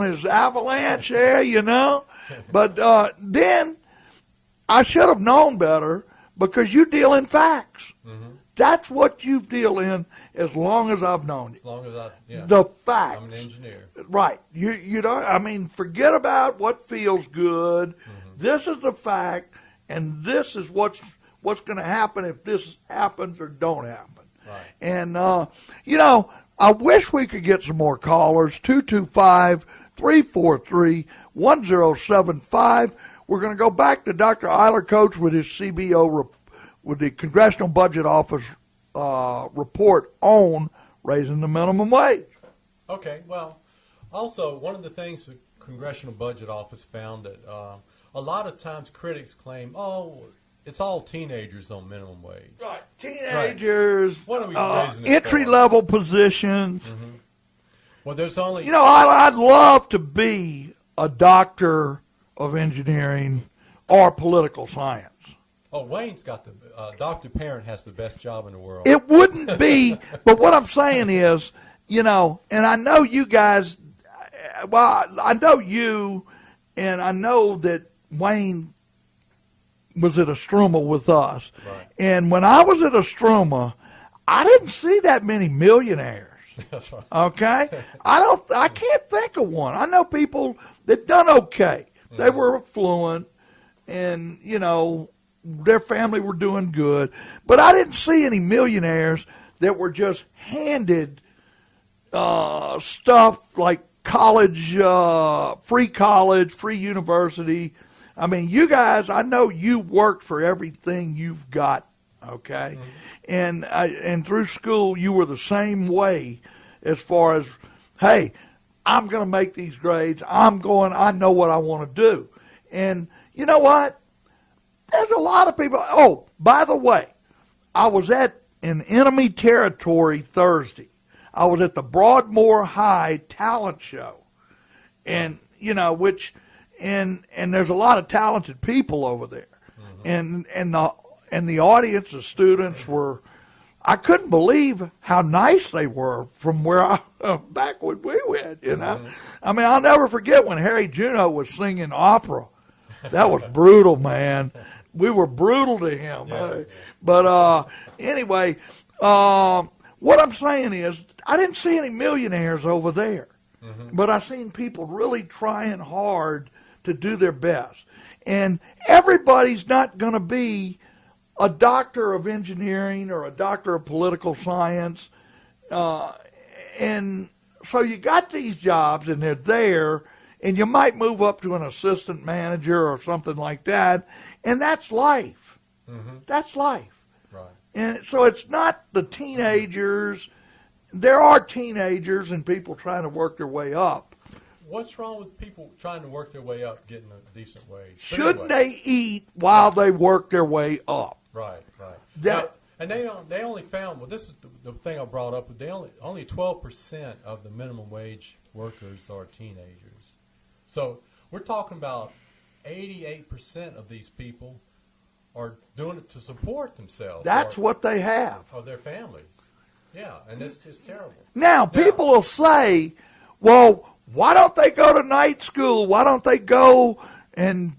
his Avalanche there, But then I should have known better because you deal in facts. Mm-hmm. That's what you deal in as long as I've known you. As long as the facts. I'm an engineer. Right. You don't, forget about what feels good. Mm-hmm. This is the fact, and this is what's going to happen if this happens or don't happen. Right. And, I wish we could get some more callers, 225-343-1075. We're going to go back to Dr. Eiler Coates with his CBO, with the Congressional Budget Office report on raising the minimum wage. Okay, well, also, one of the things the Congressional Budget Office found that a lot of times critics claim, it's all teenagers on minimum wage. Right, teenagers, right. What are we raising it entry-level positions. Mm-hmm. Well, there's only... I'd love to be a doctor of engineering or political science. Oh, Wayne's got Dr. Parent has the best job in the world. It wouldn't be, but what I'm saying is, and I know you guys, I know you, and I know that Wayne was at Estruma with us. Right. And when I was at Estruma, I didn't see that many millionaires. That's right. Okay? I can't think of one. I know people that done okay. Mm-hmm. They were affluent and, their family were doing good. But I didn't see any millionaires that were just handed stuff like college, free university. I mean, you guys, I know you worked for everything you've got, okay? Mm-hmm. And through school, you were the same way as far as, hey, I'm going to make these grades. I know what I want to do. And you know what? There's a lot of people. Oh, by the way, I was in enemy territory Thursday. I was at the Broadmoor High Talent Show. And, and there's a lot of talented people over there. Mm-hmm. And the audience, the students were, I couldn't believe how nice they were from where back when we went, Mm-hmm. I mean, I'll never forget when Harry Juno was singing opera. That was brutal, man. We were brutal to him. Yeah. But anyway, what I'm saying is I didn't see any millionaires over there. Mm-hmm. But I seen people really trying hard to do their best. And everybody's not going to be a doctor of engineering or a doctor of political science. And so you got these jobs, and they're there, and you might move up to an assistant manager or something like that, and that's life. Mm-hmm. That's life. Right. And so it's not the teenagers. There are teenagers and people trying to work their way up. What's wrong with people trying to work their way up, getting a decent wage? Shouldn't they eat while they work their way up? Right, right. That- And they only found, well, this is the thing I brought up, they only 12% of the minimum wage workers are teenagers. So we're talking about 88% of these people are doing it to support themselves. That's what they have. Or their families. Yeah, and it's just terrible. Now, people will say, well, why don't they go to night school? Why don't they go and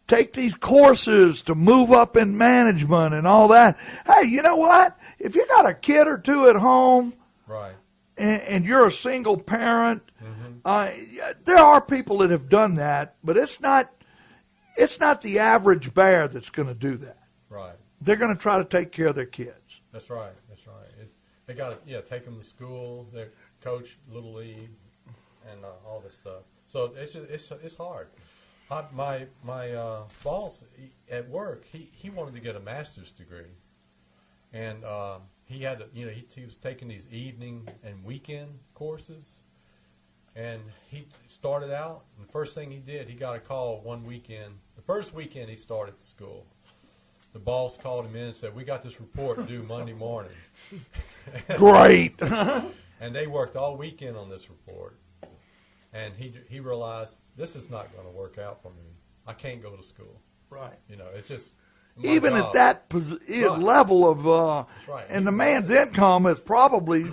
take these courses to move up in management and all that? Hey, you know what? If you got a kid or two at home, right, and you're a single parent, mm-hmm. There are people that have done that, but it's not the average bear that's going to do that. Right. They're going to try to take care of their kids. That's right. That's right. They got to take them to school. They coach Little League and all this stuff. So it's hard. My boss at work, he wanted to get a master's degree, and he had to, he was taking these evening and weekend courses, and he started out, and the first thing he did, he got a call one weekend. The first weekend he started at school, the boss called him in and said, "We got this report due Monday morning." Great. And they worked all weekend on this report. And he realized, this is not going to work out for me. I can't go to school. Right. It's just Even job. at that level of, right. and the man's income is probably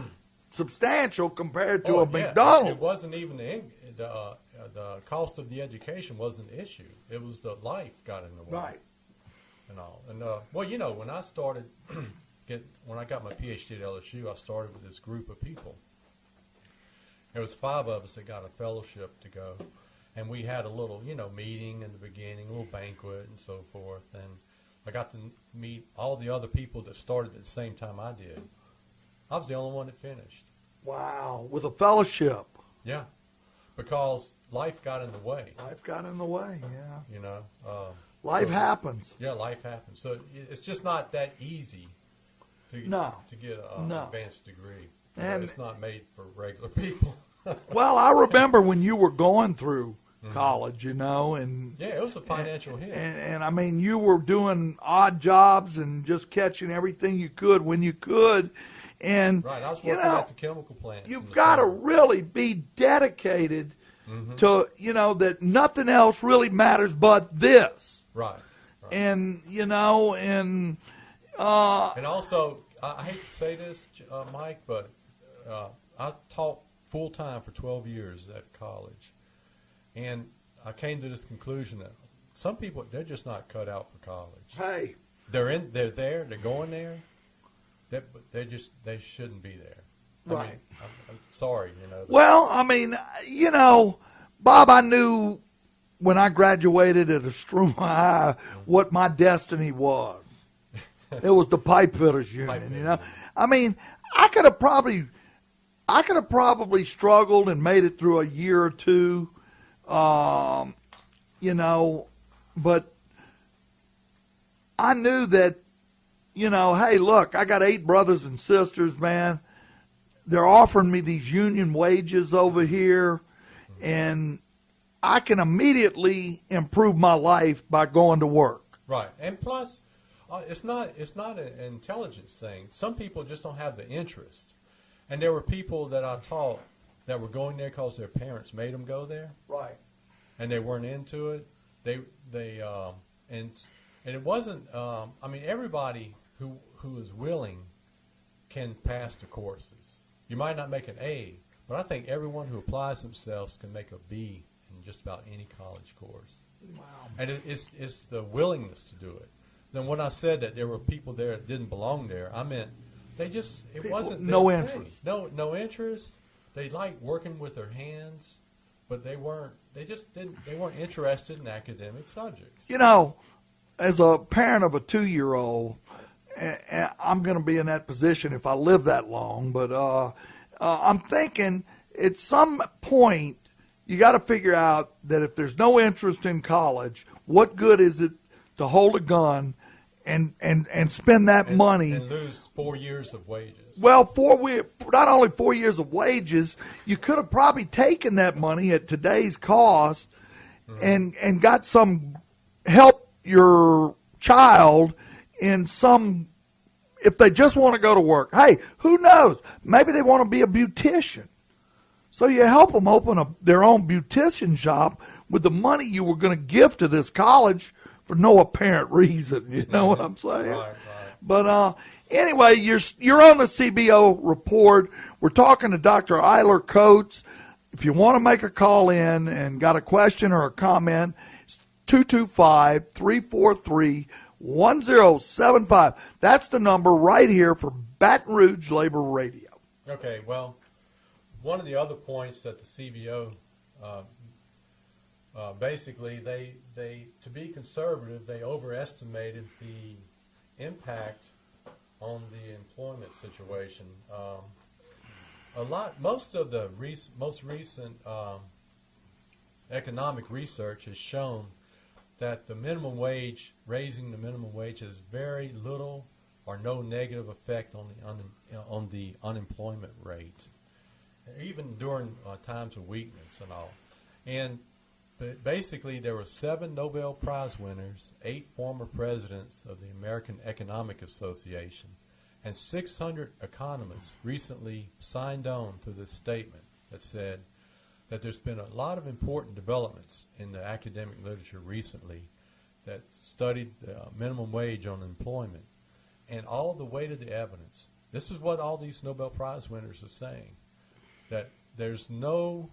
substantial compared to a McDonald's. It wasn't even the cost of the education wasn't the issue. It was the life got in the way. Right. And all. And when I started, when I got my PhD at LSU, I started with this group of people. There was 5 of us that got a fellowship to go, and we had a little, meeting in the beginning, a little banquet and so forth. And I got to meet all the other people that started at the same time I did. I was the only one that finished. Wow, with a fellowship. Yeah, because life got in the way. Life got in the way, yeah. Life happens. Yeah, life happens. So it's just not that easy to get an advanced degree. And it's not made for regular people. Well, I remember when you were going through college, and yeah, it was a financial hit. And I mean, you were doing odd jobs and just catching everything you could when you could. And right, I was working at the chemical plants. You've got to really be dedicated to that nothing else really matters but this. Right. And and also, I hate to say this, Mike, but I taught full time for 12 years at college, and I came to this conclusion that some people, they're just not cut out for college. Hey, they're there, they're going there, they shouldn't be there. Right. I mean, I'm sorry, Well, I mean, Bob, I knew when I graduated at Estruma High what my destiny was. It was the pipe fitters union. I mean, I could have probably struggled and made it through a year or two, but I knew that, hey, look, I got 8 brothers and sisters, man. They're offering me these union wages over here, and I can immediately improve my life by going to work. Right, and plus, it's not an intelligence thing. Some people just don't have the interest. And there were people that I taught that were going there because their parents made them go there. Right. And they weren't into it. And it wasn't. Everybody who is willing can pass the courses. You might not make an A, but I think everyone who applies themselves can make a B in just about any college course. Wow. And it's the willingness to do it. Then when I said that there were people there that didn't belong there, I meant wasn't no their interest. thing. No interest. They liked working with their hands, but they weren't interested in academic subjects. As a parent of a 2-year-old, I'm going to be in that position if I live that long. But I'm thinking at some point you got to figure out that if there's no interest in college, what good is it to hold a gun and spend that money and lose 4 years of wages? Well, not only 4 years of wages, you could have probably taken that money at today's cost and got some help your child in some, if they just want to go to work. Hey, who knows? Maybe they want to be a beautician. So you help them open their own beautician shop with the money you were going to give to this college for no apparent reason. You know what I'm saying? Right. But anyway, you're on the CBO report. We're talking to Dr. Eiler Coates. If you want to make a call in and got a question or a comment, it's 225-343-1075. That's the number right here for Baton Rouge Labor Radio. Okay, well, one of the other points that the CBO, basically, they to be conservative, they overestimated the impact on the employment situation. Most of the most recent economic research has shown that the minimum wage, raising the minimum wage, has very little or no negative effect on the unemployment rate, even during times of weakness and all. But basically, there were 7 Nobel Prize winners, 8 former presidents of the American Economic Association, and 600 economists recently signed on to this statement that said that there's been a lot of important developments in the academic literature recently that studied the minimum wage on employment. And all the weight of the evidence, this is what all these Nobel Prize winners are saying, that there's no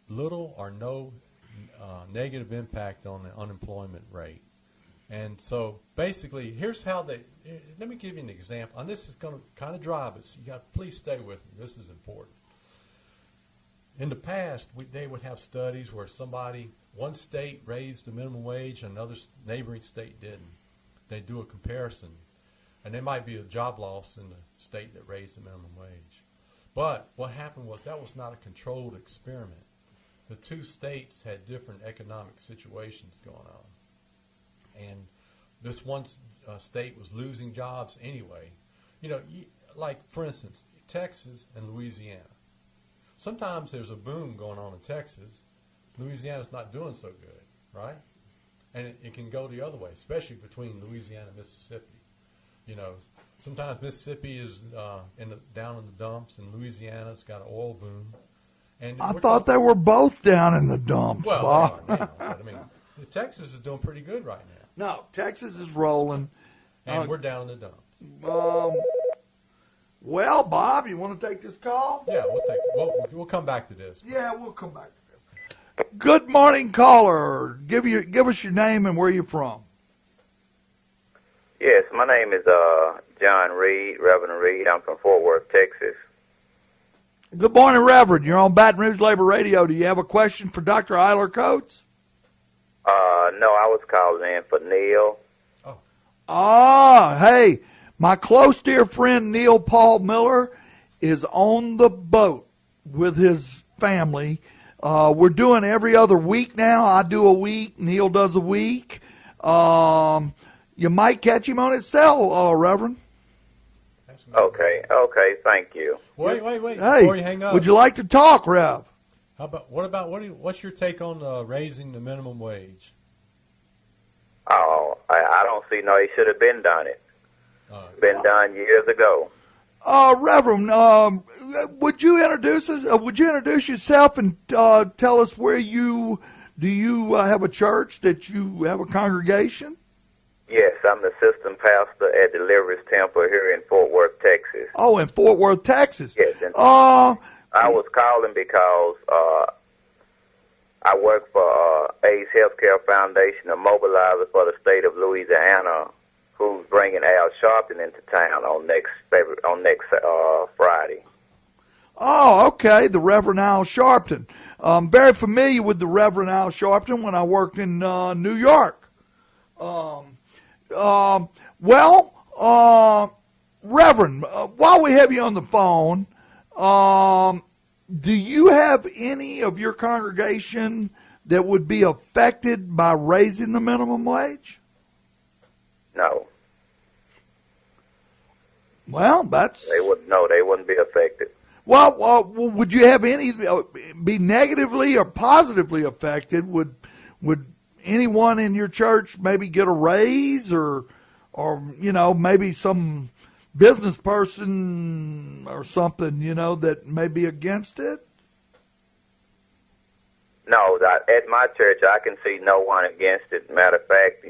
little or no negative impact on the unemployment rate. And so basically, here's how let me give you an example. And this is going to kind of drive us. Please stay with me. This is important. In the past, they would have studies where one state raised the minimum wage and another neighboring state didn't. They do a comparison. And there might be a job loss in the state that raised the minimum wage. But what happened was that was not a controlled experiment. The 2 states had different economic situations going on. And this one state was losing jobs anyway. Like, for instance, Texas and Louisiana. Sometimes there's a boom going on in Texas. Louisiana's not doing so good, right? And it can go the other way, especially between Louisiana and Mississippi. Sometimes Mississippi is down in the dumps, and Louisiana's got an oil boom. And I thought they were both down in the dumps. Well, Bob. they are now, but Texas is doing pretty good right now. No, Texas is rolling. And we're down in the dumps. Well, Bob, you want to take this call? Yeah, we'll come back to this. Yeah, we'll come back to this. Good morning, caller. Give us your name and where you're from. Yes, my name is John Reed, Reverend Reed. I'm from Fort Worth, Texas. Good morning, Reverend. You're on Baton Rouge Labor Radio. Do you have a question for Dr. Eiler Coates? No, I was calling in for Neil. Hey, my close dear friend Neil Paul Miller is on the boat with his family. We're doing every other week now. I do a week. Neil does a week. You might catch him on his cell, Reverend. Okay, thank you. Wait. Hey, Before you hang up, would you like to talk, Rev? What's your take on raising the minimum wage? Oh, I don't see no. He should have been done it. Been done years ago. Reverend, would you introduce us? Would you introduce yourself and tell us where do you have a church, that you have a congregation? Yes, I'm the assistant pastor at Deliverance Temple here in Fort Worth, Texas. Oh, in Fort Worth, Texas. Yes. I was calling because I work for AIDS Healthcare Foundation, a mobilizer for the state of Louisiana, who's bringing Al Sharpton into town on next Friday. Oh, okay, the Reverend Al Sharpton. I'm very familiar with the Reverend Al Sharpton when I worked in New York. Reverend, while we have you on the phone, do you have any of your congregation that would be affected by raising the minimum wage? No. Well, that's... They wouldn't be affected. Well, would you have any be negatively or positively affected? Would anyone in your church maybe get a raise, or maybe some business person or something that may be against it? No, at my church I can see no one against it. Matter of fact,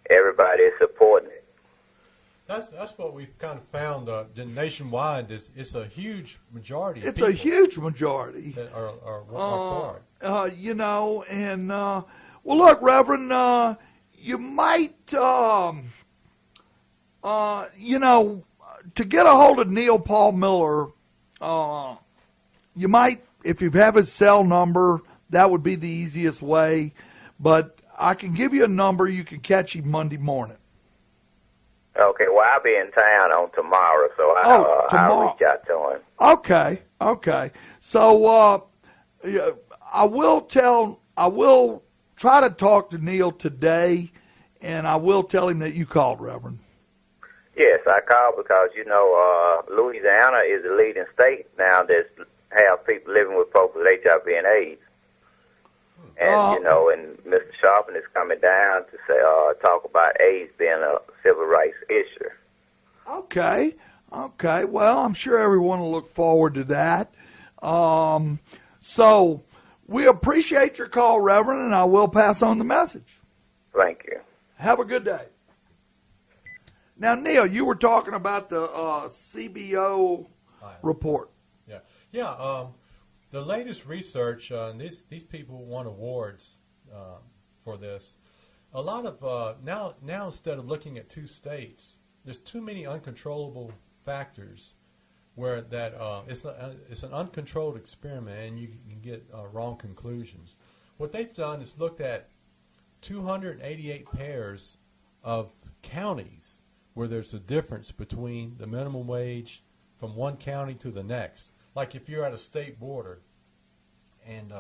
everybody is supporting it. That's what we've kind of found nationwide. It's a huge majority. It's a huge majority that are for it. Well, look, Reverend, you might, to get a hold of Neil Paul Miller, you might, if you have his cell number, that would be the easiest way. But I can give you a number. You can catch him Monday morning. Okay, well, I'll be in town on tomorrow, so I'll reach out to him. Okay. So I will try to talk to Neil today, and I will tell him that you called, Reverend. Yes, I called because, Louisiana is the leading state now that have people living with folks with HIV and AIDS. And, and Mr. Sharpen is coming down to say, talk about AIDS being a civil rights issue. Okay. Well, I'm sure everyone will look forward to that. So we appreciate your call, Reverend, and I will pass on the message. Thank you. Have a good day. Now, Neil, you were talking about the CBO report. Yeah. The latest research, these people won awards for this. A lot of now instead of looking at two states, there's too many uncontrollable factors where that it's an uncontrolled experiment, and you can get wrong conclusions. What they've done is looked at 288 pairs of counties where there's a difference between the minimum wage from one county to the next. Like if you're at a state border, and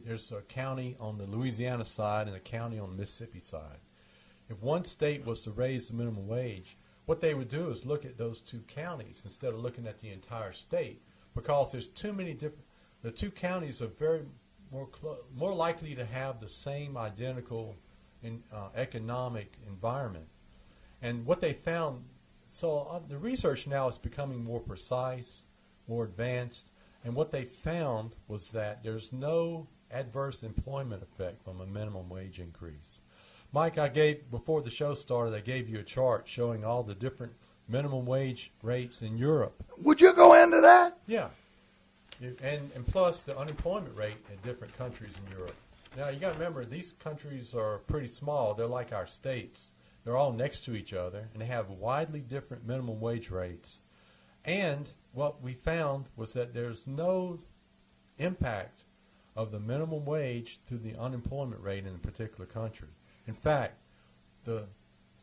there's a county on the Louisiana side and a county on the Mississippi side. If one state was to raise the minimum wage, what they would do is look at those two counties instead of looking at the entire state, because there's too many different. The two counties are very more likely to have the same identical economic environment. And what they found, the research now is becoming more precise, more advanced, and what they found was that there's no adverse employment effect from a minimum wage increase. Mike, before the show started, I gave you a chart showing all the different minimum wage rates in Europe. Would you go into that? Yeah. And plus the unemployment rate in different countries in Europe. Now, you got to remember, these countries are pretty small. They're like our states. They're all next to each other, and they have widely different minimum wage rates. And what we found was that there's no impact of the minimum wage to the unemployment rate in a particular country. In fact, the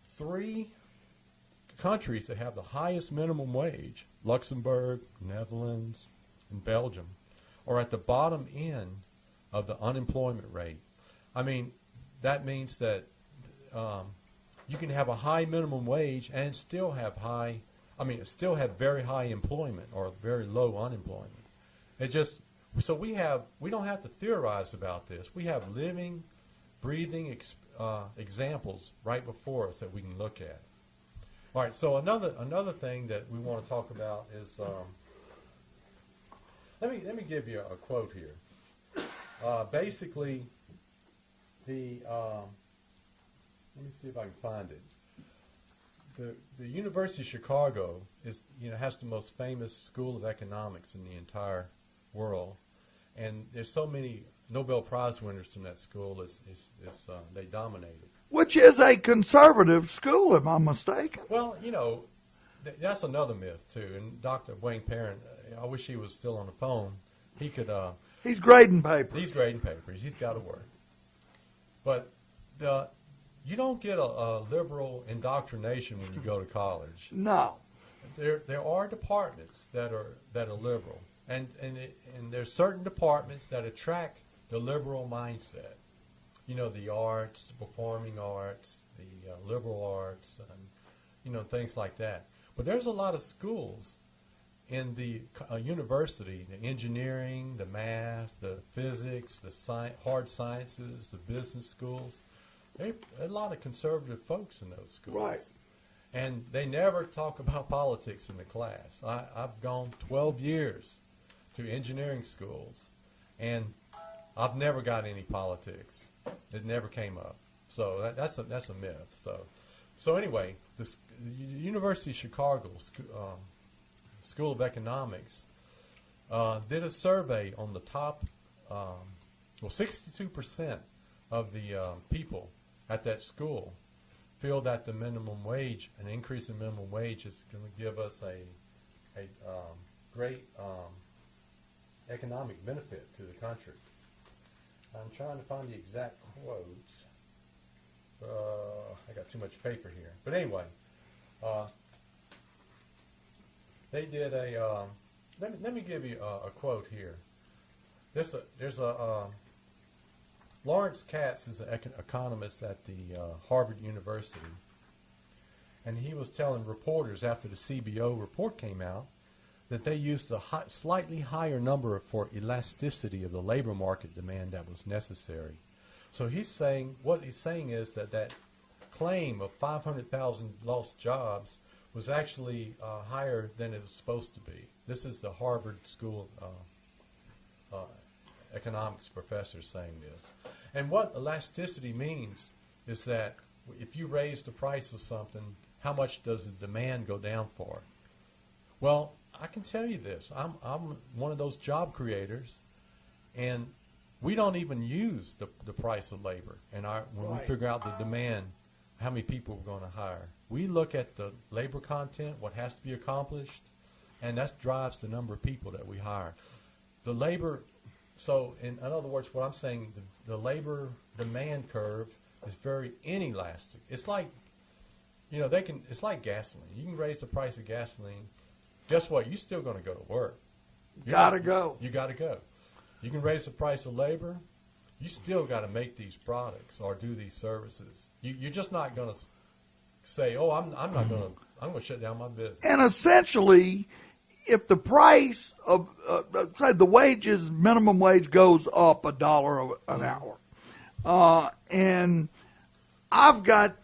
three countries that have the highest minimum wage, Luxembourg, Netherlands, and Belgium, are at the bottom end of the unemployment rate. I mean, that means that you can have a high minimum wage and still have very high employment or very low unemployment. So we don't have to theorize about this. We have living, breathing examples right before us that we can look at. All right. So another thing that we want to talk about is let me give you a quote here. Basically, let me see if I can find it. The University of Chicago has the most famous school of economics in the entire world, and there's so many Nobel Prize winners from that school. They dominate it. Which is a conservative school, if I'm mistaken. Well, that's another myth too. And Dr. Wayne Perrin, I wish he was still on the phone. He could. He's grading papers. He's grading papers. He's got to work. But you don't get a liberal indoctrination when you go to college. No. There are departments that are liberal, and there's certain departments that attract the liberal mindset. You know, the arts, the performing arts, the liberal arts, and things like that. But there's a lot of schools in the university, the engineering, the math, the physics, the hard sciences, the business schools. There are a lot of conservative folks in those schools. Right. And they never talk about politics in the class. I've gone 12 years to engineering schools, and I've never got any politics. It never came up. So that's a myth. So anyway, the University of Chicago School of Economics did a survey on the top. 62% of the people at that school feel that the minimum wage, an increase in minimum wage, is going to give us a great economic benefit to the country. I'm trying to find the exact quote. I got too much paper here. But anyway, they did a. Let me give you a quote here. There's a Lawrence Katz is an economist at the Harvard University, and he was telling reporters after the CBO report came out that they used a slightly higher number for elasticity of the labor market demand that was necessary. So what he's saying is that claim of 500,000 lost jobs was actually higher than it was supposed to be. This is the Harvard School economics professor saying this. And what elasticity means is that if you raise the price of something, how much does the demand go down for? Well, I can tell you this. I'm one of those job creators, and we don't even use the price of labor. And when we figure out the demand, how many people we're going to hire. We look at the labor content, what has to be accomplished, and that drives the number of people that we hire. The labor, so in other words, what I'm saying, the labor demand curve is very inelastic. It's like, it's like gasoline. You can raise the price of gasoline. Guess what? You're still going to go to work. You got to go. You can raise the price of labor. You still got to make these products or do these services. You're just not going to say, "Oh, I'm going to shut down my business." And essentially, if the price of say the wages, minimum wage goes up $1 an hour, and I've got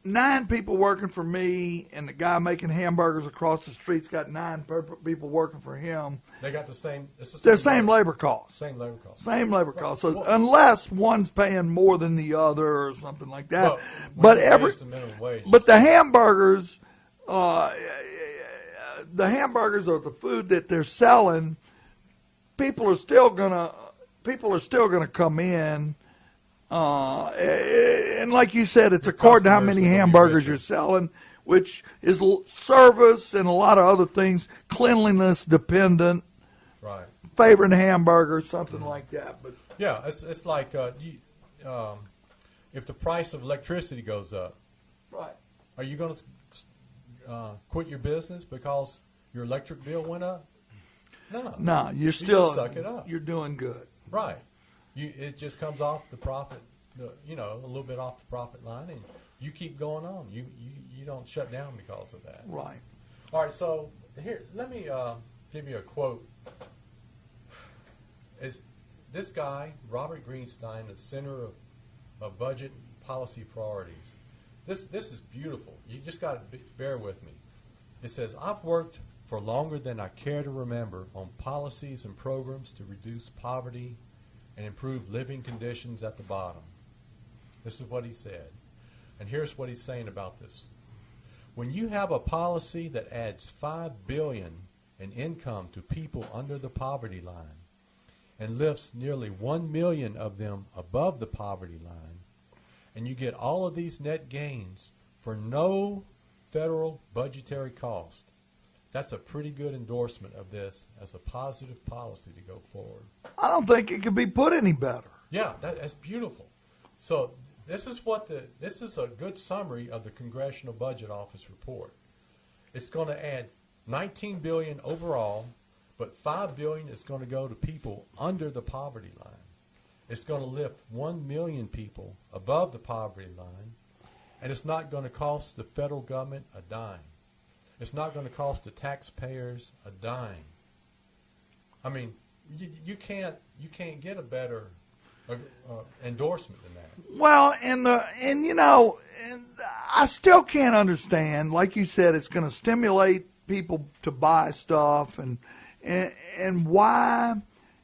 9 people working for me, and the guy making hamburgers across the street's got 9 people working for him. They got the same. They're same labor cost. Same labor cost. Same labor cost. So well, unless one's paying more than the other or something like that, but the hamburgers, or the food that they're selling, people are still gonna come in. And like you said, it's according to how many hamburgers you're selling, which is service and a lot of other things, cleanliness dependent. Right. Favoring hamburger, something like that. But yeah, it's like if the price of electricity goes up, right? Are you going to quit your business because your electric bill went up? No, you're still just suck it up. You're doing good. Right. It just comes off the profit, a little bit off the profit line, and you keep going on. You don't shut down because of that. Right. All right. So here, let me give you a quote. This guy, Robert Greenstein, the Center of Budget Policy Priorities. This is beautiful. You just got to bear with me. It says, "I've worked for longer than I care to remember on policies and programs to reduce poverty and improve living conditions at the bottom." This is what he said. And here's what he's saying about this. When you have a policy that adds $5 billion in income to people under the poverty line and lifts nearly 1 million of them above the poverty line, and you get all of these net gains for no federal budgetary cost, that's a pretty good endorsement of this as a positive policy to go forward. I don't think it could be put any better. Yeah, that's beautiful. So this is a good summary of the Congressional Budget Office report. It's going to add $19 billion overall, but $5 billion is going to go to people under the poverty line. It's going to lift 1 million people above the poverty line, and it's not going to cost the federal government a dime. It's not going to cost the taxpayers a dime. I mean, you can't get a better endorsement than that. Well, and you know, I still can't understand. Like you said, it's going to stimulate people to buy stuff, and why?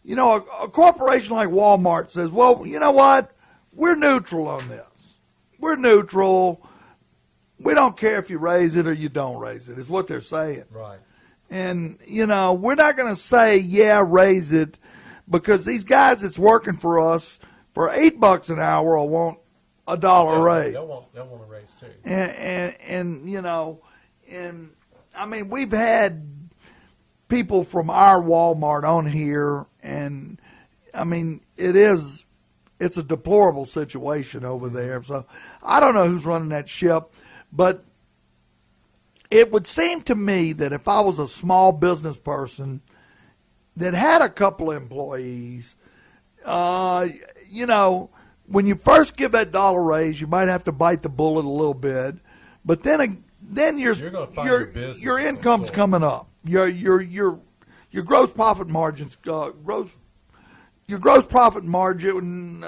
You know, a corporation like Walmart says, well, you know what? We're neutral on this. We're neutral. We don't care if you raise it or you don't raise it, is what they're saying. Right. And, you know, we're not going to say, yeah, raise it, because these guys that's working for us for $8 an hour will want a dollar raise. They'll want a raise too. And you know, and I mean, we've had people from our Walmart on here, and I mean, it's a deplorable situation over there. So I don't know who's running that ship, but it would seem to me that if I was a small business person that had a couple of employees, you know, when you first give that dollar raise, you might have to bite the bullet a little bit, but then your income's coming up. Your gross profit margins your gross profit margin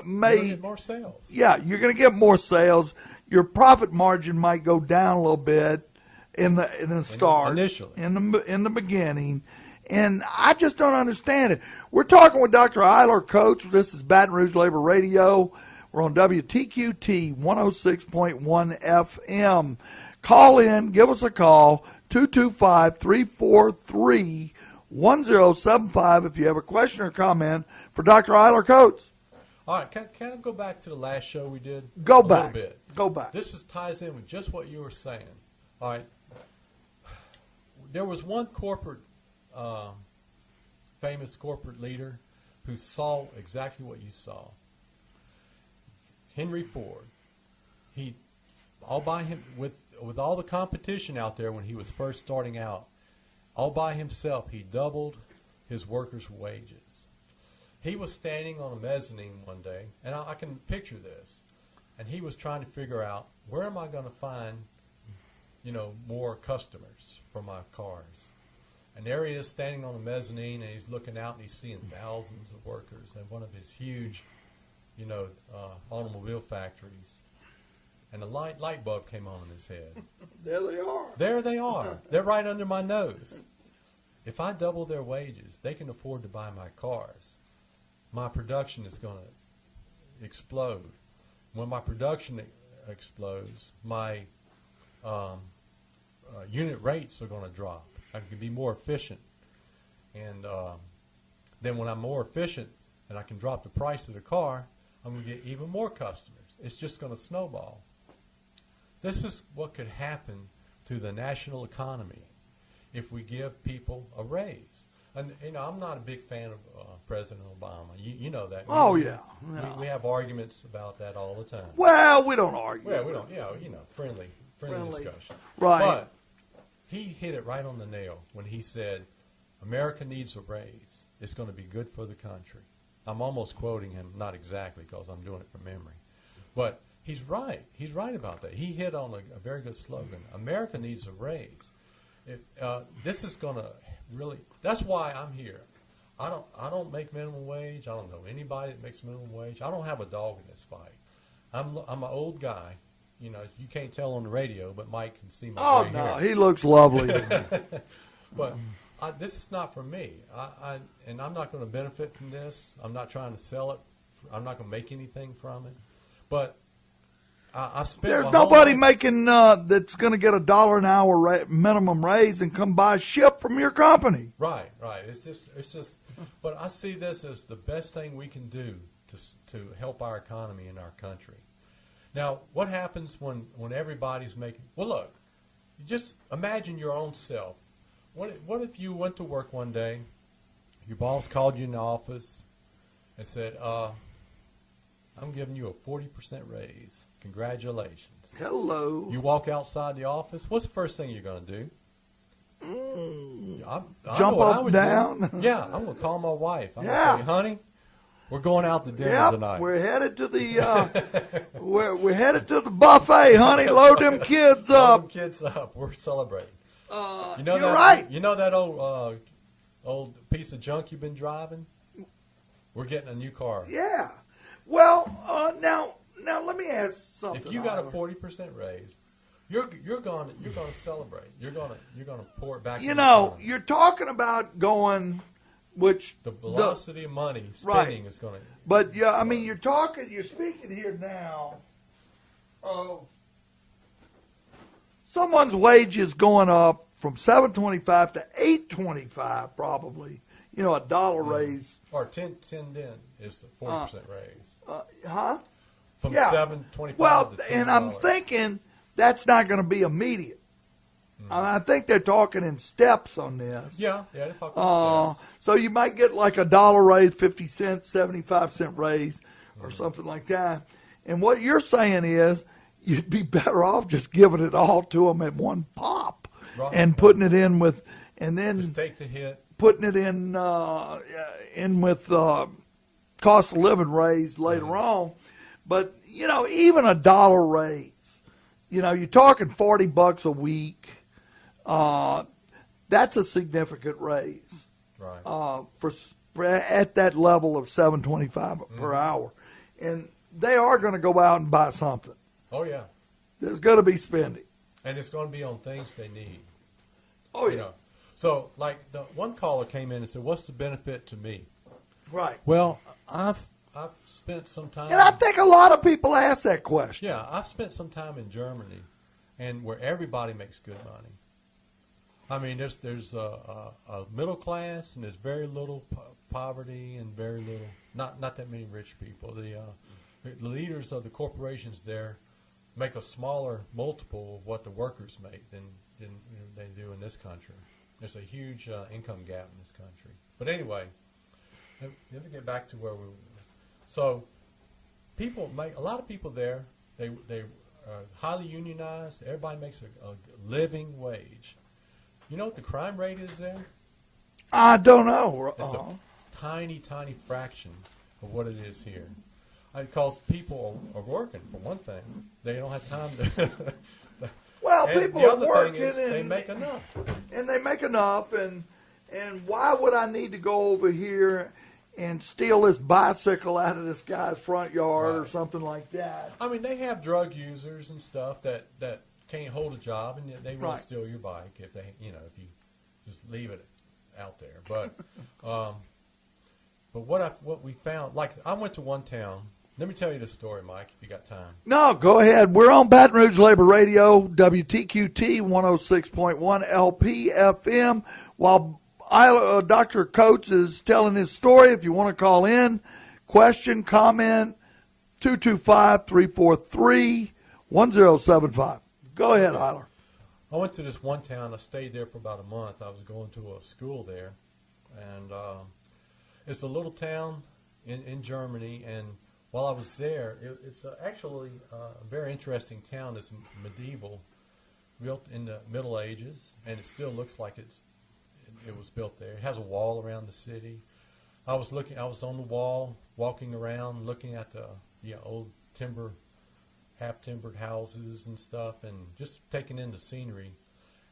may get more sales. Yeah, you're going to get more sales. Your profit margin might go down a little bit in the start, initially, in the beginning, and I just don't understand it. We're talking with Dr. Eiler, Coach. This is Baton Rouge Labor Radio. We're on WTQT 106.1 FM. Call in, give us a call, 225-343-1075 if you have a question or comment for Dr. Eiler, Coach. All right, can I go back to the last show we did? Go a back. Little bit. Go back. This ties in with just what you were saying. All right. There was one famous corporate leader who saw exactly what you saw. Henry Ford. He, all by him, with all the competition out there when he was first starting out, all by himself, he doubled his workers' wages. He was standing on a mezzanine one day, and I can picture this, and he was trying to figure out, where am I going to find, more customers for my cars? And there he is standing on the mezzanine, and he's looking out, and he's seeing thousands of workers in one of his huge, automobile factories. And a light bulb came on in his head. There they are. There they are. They're right under my nose. If I double their wages, they can afford to buy my cars. My production is going to explode. When my production explodes, my unit rates are going to drop. I can be more efficient. And then when I'm more efficient and I can drop the price of the car, I'm going to get even more customers. It's just going to snowball. This is what could happen to the national economy if we give people a raise. And, I'm not a big fan of President Obama. You know that. Oh, we, yeah. We have arguments about that all the time. Well, we don't argue. Well, we don't, friendly discussions. Right. But he hit it right on the nail when he said, America needs a raise. It's going to be good for the country. I'm almost quoting him, not exactly because I'm doing it from memory. But he's right. He's right about that. He hit on a very good slogan. America needs a raise. This is going to really. That's why I'm here. I don't make minimum wage. I don't know anybody that makes minimum wage. I don't have a dog in this fight. I'm an old guy. You can't tell on the radio, but Mike can see my gray hair. He looks lovely. But this is not for me. And I'm not going to benefit from this. I'm not trying to sell it. I'm not going to make anything from it. But I spent. There's nobody making that's going to get $1 an hour minimum raise and come buy a ship from your company. Right. It's just. But I see this as the best thing we can do to help our economy in our country. Now, what happens when everybody's making? Well, look, just imagine your own self. What if you went to work one day, your boss called you in the office and said, I'm giving you a 40% raise. Congratulations. Hello. You walk outside the office. What's the first thing you're going to do? I Jump know what I up, would down. do. Yeah, I'm going to call my wife. I'm Yeah. going to say, honey, we're going out to dinner Yep, tonight. we're headed to the we're headed to the buffet, honey. Load them kids Load up. them kids up. We're celebrating. You're that, right. You know that old piece of junk you've been driving? We're getting a new car. Yeah. Well, now let me ask something. If you got a Oliver. 40% raise, you're going to celebrate. You're going to pour it back. You in the know, economy. you're talking about going, which The velocity of money Right. spending is going to. But yeah, I mean, you're speaking here now. Someone's wages going up from $7.25 to $8.25, probably. You know, $1 raise. Or 10 is a 40% raise. Huh? From Yeah. $7.25 Well, to $10. and I'm thinking that's not going to be immediate. I think they're talking in steps on this. Yeah, they're talking about So you might get like $1 raise, 50 cents, 75-cent raise, or something like that. And what you're saying is you'd be better off just giving it all to them at one pop, Right, and right. putting it in with, and then just take the hit. putting it in with cost of living raise later on. But you know, even $1 raise, you know, you're talking $40 a week. That's a significant raise. Right. For at that level of $7.25 per hour, and they are going to go out and buy something. Oh, yeah. There's going to be spending. And it's going to be on things they need. Oh You know. So, like, the one caller came in and said, what's the benefit to me? right. Well, I've spent some time. And I think a lot of people ask that question. Yeah, I've spent some time in Germany, and where everybody makes good money. I mean, there's a middle class, and there's very little poverty, and very little not that many rich people. The leaders of the corporations there make a smaller multiple of what the workers make than they do in this country. There's a huge income gap in this country. But anyway, let me get back to where we were. So, a lot of people there. They are highly unionized. Everybody makes a living wage. You know what the crime rate is there? I don't know. It's a tiny, tiny fraction of what it is here. Because people are working, for one thing. They don't have time to. Well, and people the are other working, thing is and they make enough. And they make enough, and why would I need to go over here and steal this bicycle out of this guy's front yard or something like that? I mean, they have drug users and stuff that can't hold a job, and they will steal your bike if you just leave it out there. But what we found, like I went to one town. Let me tell you this story, Mike, if you got time. No, go ahead. We're on Baton Rouge Labor Radio, WTQT 106.1 LPFM. While Dr. Coates is telling his story, if you want to call in, question, comment, 225-343-1075. Go ahead, Eiler. I went to this one town. I stayed there for about a month. I was going to a school there. And it's a little town in Germany, and while I was there, it's actually a very interesting town. It's medieval, built in the Middle Ages, and it still looks like it was built there. It has a wall around the city. I was on the wall, walking around, looking at the old half-timbered houses and stuff, and just taking in the scenery.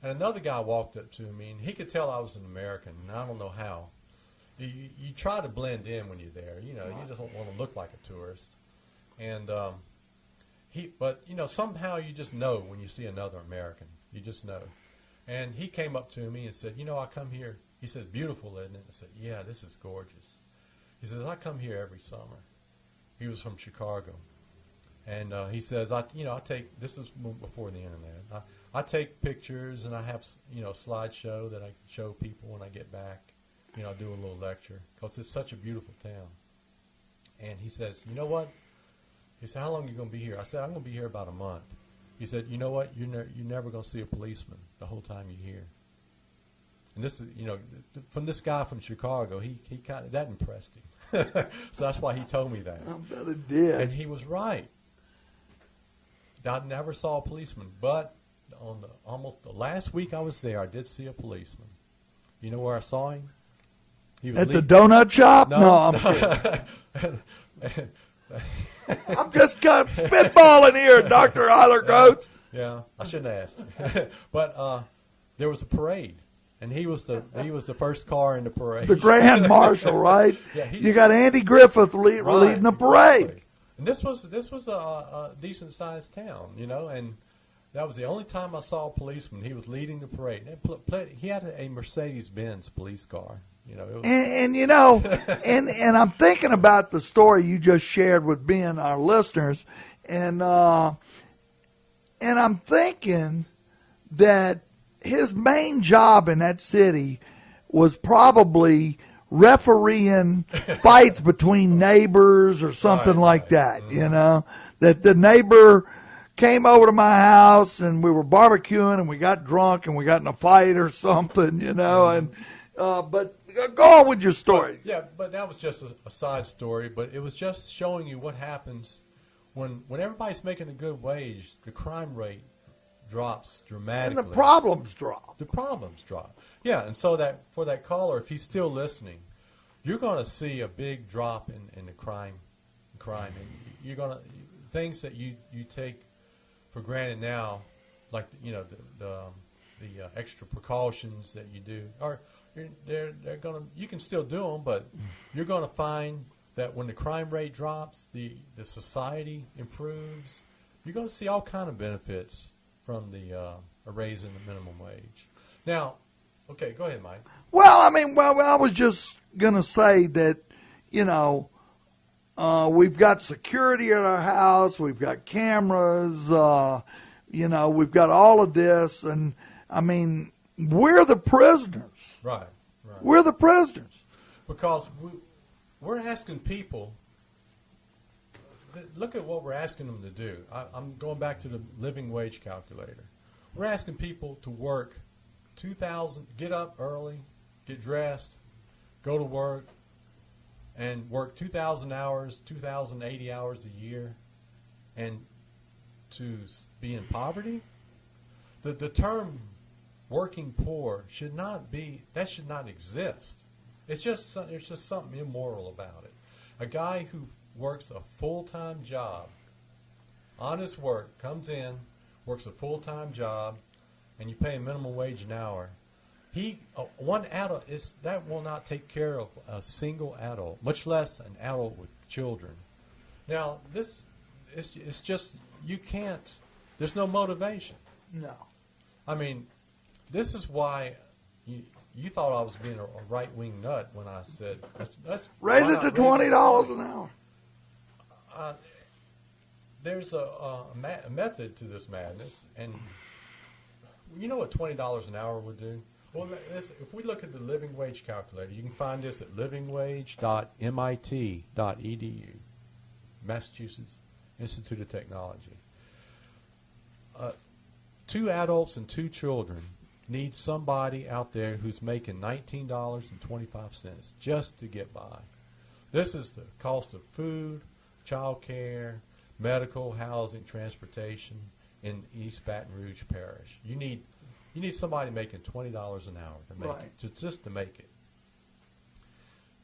And another guy walked up to me, and he could tell I was an American, and I don't know how. You try to blend in when you're there. You just don't want to look like a tourist. And somehow you just know when you see another American. You just know. And he came up to me and said, I come here. He said, beautiful, isn't it? I said, yeah, this is gorgeous. He says, I come here every summer. He was from Chicago. And he says, I take, this was before the internet. I take pictures, and I have, a slideshow that I can show people when I get back. I do a little lecture because it's such a beautiful town. And he says, you know what? He said, how long are you going to be here? I said, I'm going to be here about a month. He said, you know what? You're never going to see a policeman the whole time you're here. And this is, from this guy from Chicago, he kind of, that impressed him. So that's why he told me that. I bet it did. And he was right. I never saw a policeman, but on almost the last week I was there, I did see a policeman. You know where I saw him? He was At the donut shop? No, I'm kidding. I'm just spitballing here, Dr. Eiler Coates. Yeah, I shouldn't have asked. But there was a parade, and he was the first car in the parade. The Grand Marshal, right? Yeah, you got Andy Griffith leading the parade. Exactly. And this was a decent sized town, you know, and that was the only time I saw a policeman. He was leading the parade. He had a Mercedes-Benz police car. You know, it was, and you know, and I'm thinking about the story you just shared with me and our listeners, and I'm thinking that his main job in that city was probably refereeing fights between neighbors or something like that. Mm-hmm. You know, that the neighbor came over to my house and we were barbecuing and we got drunk and we got in a fight or something. You know, and but. Go on with your story. But that was just a side story. But it was just showing you what happens when everybody's making a good wage. The crime rate drops dramatically. And the problems drop. Yeah, and so that for that caller, if he's still listening, you're going to see a big drop in the crime. And you're going to things that you take for granted now, like the extra precautions that you do are. They're gonna. You can still do them, but you're going to find that when the crime rate drops, the society improves. You're going to see all kind of benefits from a raise in the minimum wage. Now, okay, go ahead, Mike. Well, I was just going to say that, we've got security at our house, we've got cameras, we've got all of this, and we're the prisoners. Right. We're the prisoners. Because we're asking people, look at what we're asking them to do. I'm going back to the living wage calculator. We're asking people to work 2,000, get up early, get dressed, go to work, and work 2,000 hours, 2,080 hours a year, and to be in poverty? The term working poor should not exist. It's just something immoral about it. A guy who works a full-time job, honest work, comes in, works a full-time job, and you pay a minimum wage an hour. One adult that will not take care of a single adult, much less an adult with children. Now it's just you can't. There's no motivation. No. This is why you thought I was being a right-wing nut when I said, let's raise it to $20 an hour. There's a method to this madness, and you know what $20 an hour would do? Well, if we look at the living wage calculator, you can find this at livingwage.mit.edu, Massachusetts Institute of Technology. 2 adults and 2 children need somebody out there who's making $19.25 just to get by. This is the cost of food, child care, medical, housing, transportation in East Baton Rouge Parish. You need somebody making $20 an hour to make it, just to make it.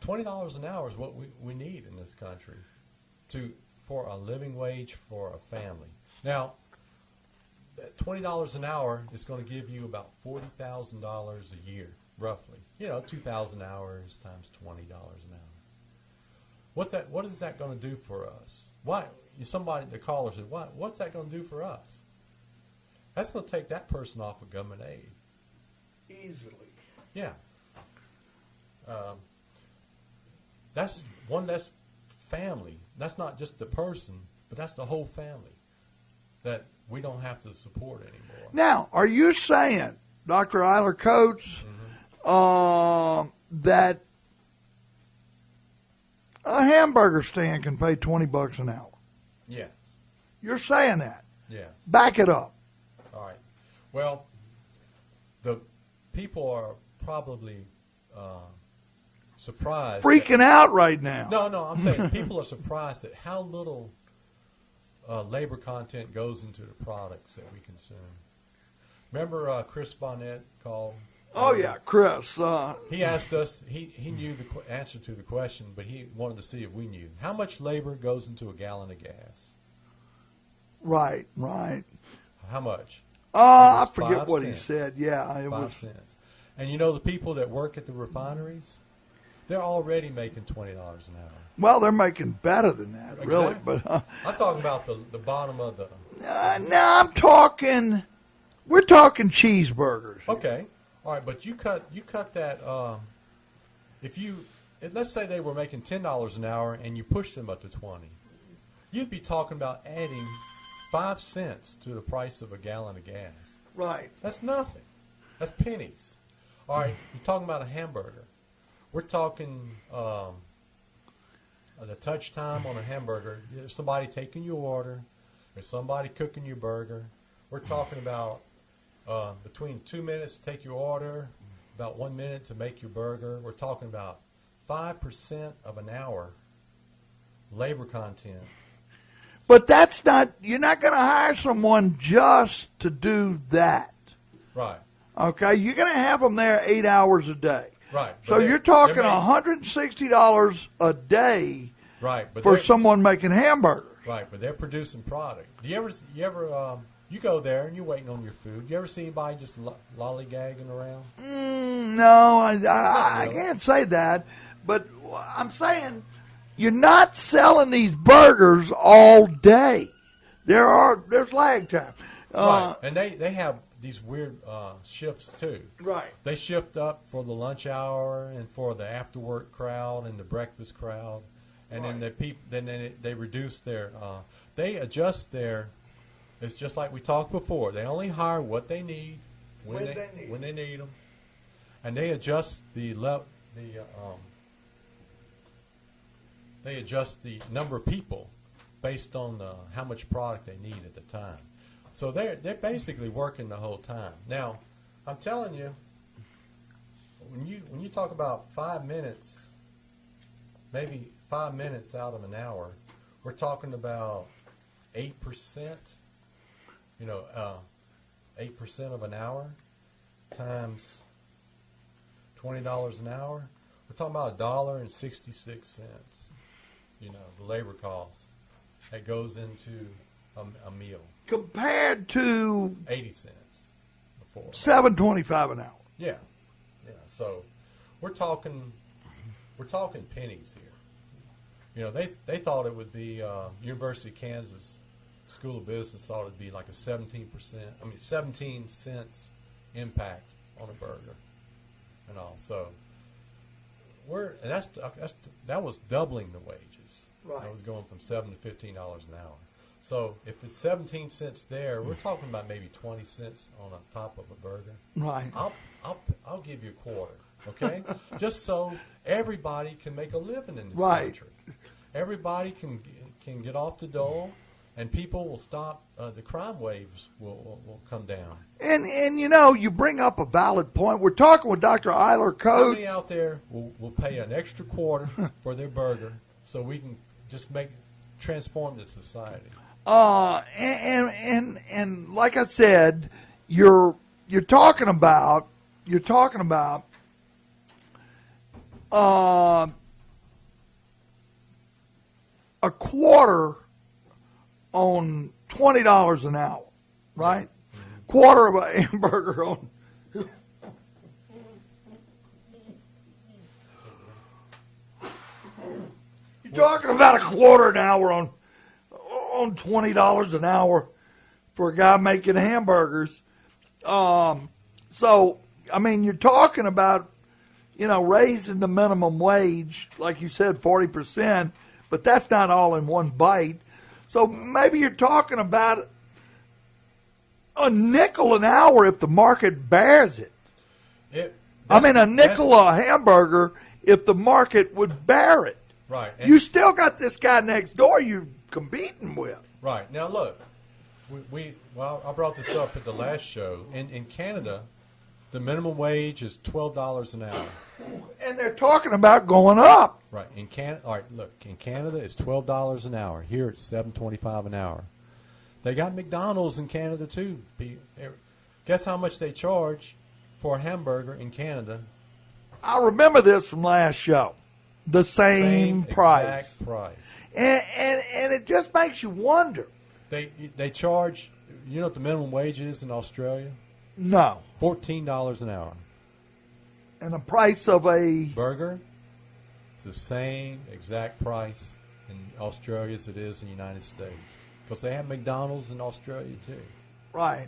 $20 an hour is what we need in this country for a living wage for a family. Now, $20 an hour is going to give you about $40,000 a year, roughly. 2,000 hours times $20 an hour. What is that going to do for us? The caller said, what's that going to do for us? That's going to take that person off of government aid. Easily. Yeah. That's family. That's not just the person, but that's the whole family that we don't have to support anymore. Now, are you saying, Dr. Eiler Coates, that a hamburger stand can pay $20 an hour? Yes. You're saying that? Yes. Back it up. All right. Well, the people are probably surprised. freaking out right now. No, I'm saying people are surprised at how little labor content goes into the products that we consume. Remember Chris Bonnet called? Oh, yeah, Chris. He asked us, he knew the answer to the question, but he wanted to see if we knew. How much labor goes into a gallon of gas? Right. How much? I forget 5 what cents. he said. Yeah, it 5 was. cents. And you know the people that work at the refineries? They're already making $20 an hour. Well, they're making better than that, really. Exactly. But I'm talking about the bottom of the... now we're talking cheeseburgers. Okay. All right, but you cut that, let's say they were making $10 an hour and you pushed them up to 20, you'd be talking about adding 5 cents to the price of a gallon of gas. Right. That's nothing. That's pennies. All right, you're talking about a hamburger. We're talking the touch time on a hamburger. There's somebody taking your order. There's somebody cooking your burger. We're talking about between 2 minutes to take your order, about 1 minute to make your burger. We're talking about 5% of an hour labor content. But you're not going to hire someone just to do that. Right. Okay? You're going to have them there 8 hours a day. Right. So you're talking $160 a day for someone making hamburgers. Right, but they're producing product. Do you ever you go there and you're waiting on your food. You ever see anybody just lollygagging around? No, I can't say that. But I'm saying you're not selling these burgers all day. There's lag time. Right, and they have these weird shifts too. Right. They shift up for the lunch hour and for the after work crowd and the breakfast crowd, and then they reduce their they adjust their. It's just like we talked before. They only hire what they need when they need them, and they adjust they adjust the number of people based on how much product they need at the time. So they're basically working the whole time. Now, I'm telling you, when you talk about 5 minutes, maybe 5 minutes out of an hour, we're talking about 8%. 8% of an hour times $20 an hour. We're talking about $1.66. The labor cost that goes into a meal compared to 80 cents before $7.25 an hour. Yeah. So we're talking pennies here. They thought it would be University of Kansas School of Business thought it'd be like a 17 cents impact on a burger and all. So that was doubling the wages. Right. That was going from $7 to $15 an hour. So if it's 17 cents there, we're talking about maybe 20 cents on the top of a burger. Right. I'll give you a quarter, okay? Just so everybody can make a living in this country. Everybody can get off the dole, and people will stop. The crime waves will come down. And you bring up a valid point. We're talking with Dr. Eiler Coates. How many out there will pay an extra quarter for their burger so we can just transform this society? And like I said, you're talking about a quarter on $20 an hour, right? Mm-hmm. Quarter of a hamburger on. You're talking about a quarter an hour on $20 an hour for a guy making hamburgers. So, I mean, you're talking about, raising the minimum wage, like you said, 40%, but that's not all in one bite. So maybe you're talking about a nickel an hour if the market bears it. A nickel a hamburger if the market would bear it. Right. And you still got this guy next door you're competing with. Right. Now, look, I brought this up at the last show. In Canada, The minimum wage is $12 an hour. And they're talking about going up. Right. In Canada, all right, look, in Canada it's $12 an hour. Here it's $7.25 an hour. They got McDonald's in Canada too. Guess how much they charge for a hamburger in Canada? I remember this from last show. The same price. Exact price. And it just makes you wonder. They charge, you know what the minimum wage is in Australia? No. $14 an hour. And the price of a burger is the same exact price in Australia as it is in the United States. Because they have McDonald's in Australia too. Right.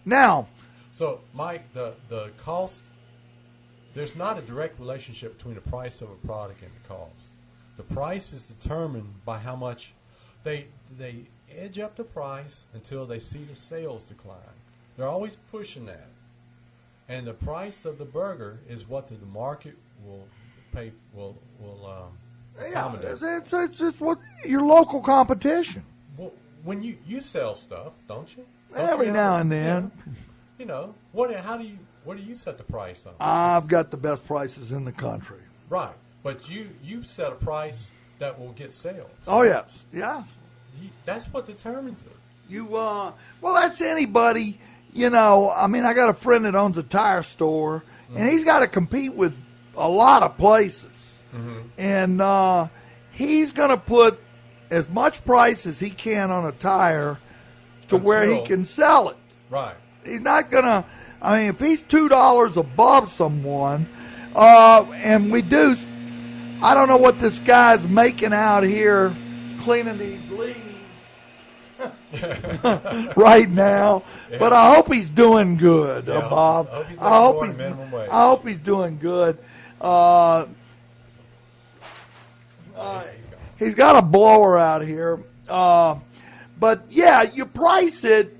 Now. So, Mike, the cost, there's not a direct relationship between the price of a product and the cost. The price is determined by how much they edge up the price until they see the sales decline. They're always pushing that. And the price of the burger is what the market will pay, accommodate. It's what your local competition. Well, when you sell stuff, don't you? Every now and then. You know, what do you set the price on? I've got the best prices in the country. Right, but you set a price that will get sales. Oh yes. That's what determines it. Well, that's anybody. You know, I mean, I got a friend that owns a tire store, and he's got to compete with a lot of places, and he's going to put as much price as he can on a tire to where he can sell it. Right. He's not going to. I mean, if he's $2 above someone, and we do, I don't know what this guy's making out here cleaning these leaves right now, but I hope he's doing good, Bob. I hope he's doing good. He's got a blower out here, but yeah, you price it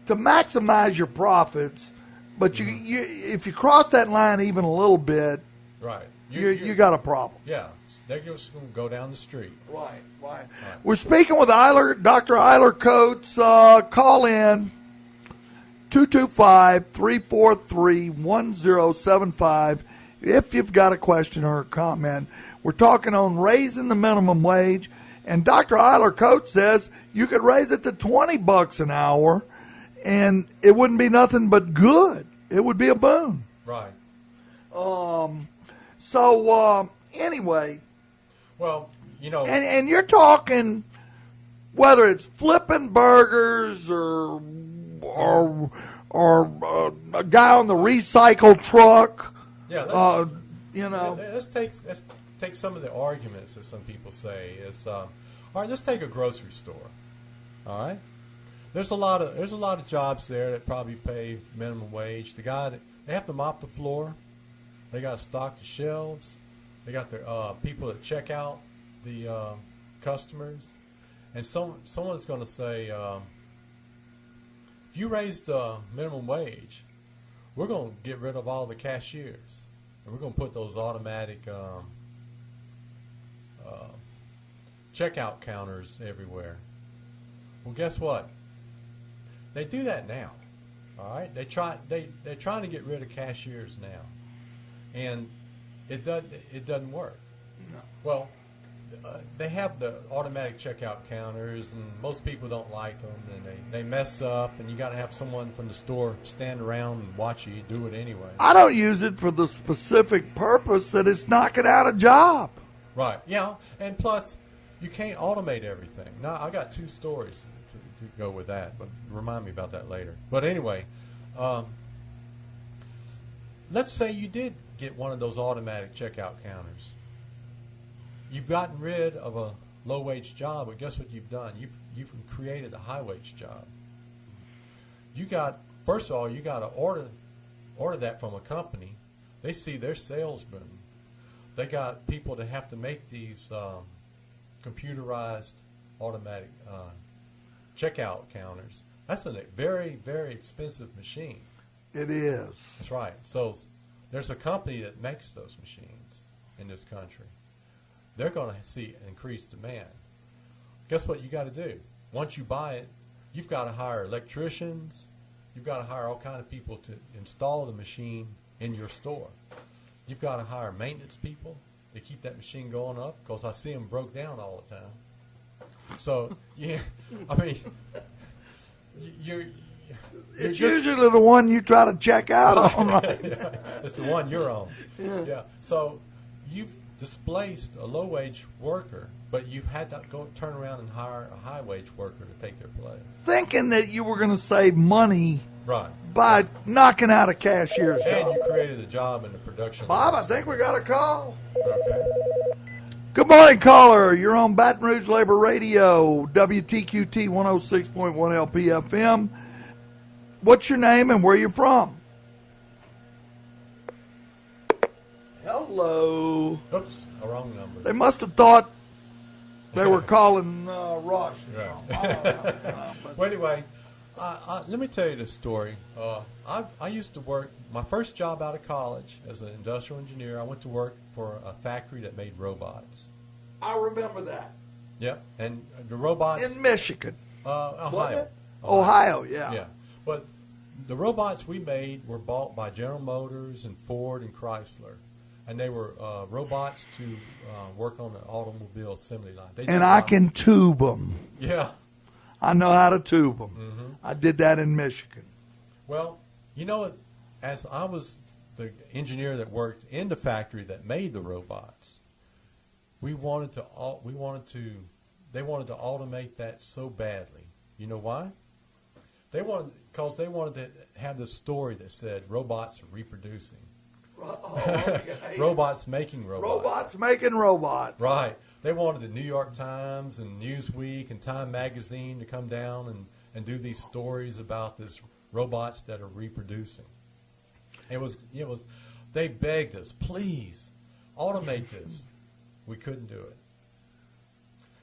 to maximize your profits. But you if you cross that line even a little bit, right, you got a problem. Yeah, they're just going to go down the street. Right. We're speaking with Dr. Eiler Coates. Call in 225-343-1075 if you've got a question or a comment. We're talking on raising the minimum wage, and Dr. Eiler Coates says you could raise it to $20 an hour, and it wouldn't be nothing but good. It would be a boon. Right. Anyway. Well, you know. And you're talking whether it's flipping burgers or a guy on the recycle truck. Yeah. You know. Let's take some of the arguments that some people say. All right, let's take a grocery store. All right. There's a lot of jobs there that probably pay minimum wage. They have to mop the floor. They got to stock the shelves. They got their people that check out the customers. And someone's going to say, if you raise the minimum wage, we're going to get rid of all the cashiers, and we're going to put those automatic checkout counters everywhere. Well, guess what? They do that now. All right, they're trying to get rid of cashiers now, and it doesn't work. No. Well, they have the automatic checkout counters, and most people don't like them, and they mess up, and you got to have someone from the store stand around and watch you do it anyway. I don't use it for the specific purpose that it's knocking out a job. Right. Yeah, and plus, you can't automate everything. Now, I got two stories to go with that, but remind me about that later. But anyway, let's say you did get one of those automatic checkout counters. You've gotten rid of a low-wage job, but guess what you've done? You've created a high-wage job. First of all, you got to order that from a company. They see their sales boom. They got people that have to make these computerized automatic checkout counters. That's a very, very expensive machine. It is. That's right. So there's a company that makes those machines in this country. They're going to see increased demand. Guess what you got to do? Once you buy it, you've got to hire electricians. You've got to hire all kind of people to install the machine in your store. You've got to hire maintenance people to keep that machine going up, because I see them broke down all the time. So, yeah, I mean, it's usually the one you try to check out on. Right? Yeah, it's the one you're on. Yeah. So you've displaced a low-wage worker, but you've had to turn around and hire a high-wage worker to take their place. Thinking that you were going to save money Right. by knocking out a cashier's And job. you created a job in the production Bob, I line. think we got a call. Okay. Good morning, caller. You're on Baton Rouge Labor Radio, WTQT 106.1 LPFM. What's your name and where you from? Hello. Oops, a wrong number. They must have thought they were calling Rush. Well, anyway, let me tell you this story. I used to work, my first job out of college as an industrial engineer, I went to work for a factory that made robots. I remember that. Yep, and the robots... In Michigan. Ohio. Ohio, yeah. Yeah, but the robots we made were bought by General Motors and Ford and Chrysler. And they were robots to work on the automobile assembly line. And I can tube them. Yeah. I know how to tube them. Mm-hmm. I did that in Michigan. Well, you know, as I was the engineer that worked in the factory that made the robots, they wanted to automate that so badly. You know why? Because they wanted to have this story that said robots are reproducing. Oh, okay. Robots making robots. Robots making robots. Right. They wanted the New York Times and Newsweek and Time Magazine to come down and do these stories about this robots that are reproducing. They begged us, please, automate this. We couldn't do it.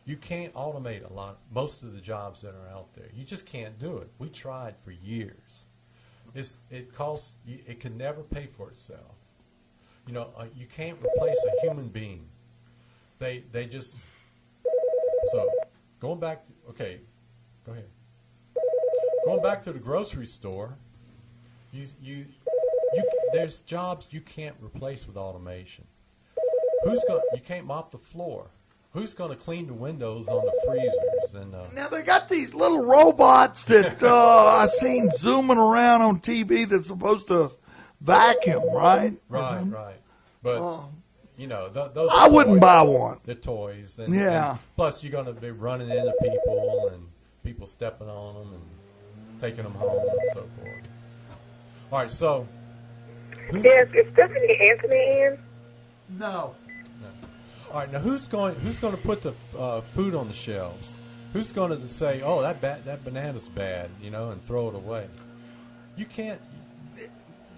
You can't automate most of the jobs that are out there. You just can't do it. We tried for years. It can never pay for itself. You know, you can't replace a human being. They just, so going back to, okay, go ahead. Going back to the grocery store, there's jobs you can't replace with automation. You can't mop the floor. Who's going to clean the windows on the freezers? And now they got these little robots that I seen zooming around on TV that's supposed to vacuum, right? Right. But you know, those. I wouldn't buy one. They're toys, Yeah. And plus, you're going to be running into people and people stepping on them and taking them home and so forth. All right, so. Yes, is Stephanie Anthony in? No. All right, now who's going to put the food on the shelves? Who's going to say, "Oh, that banana's bad," you know, and throw it away? You can't,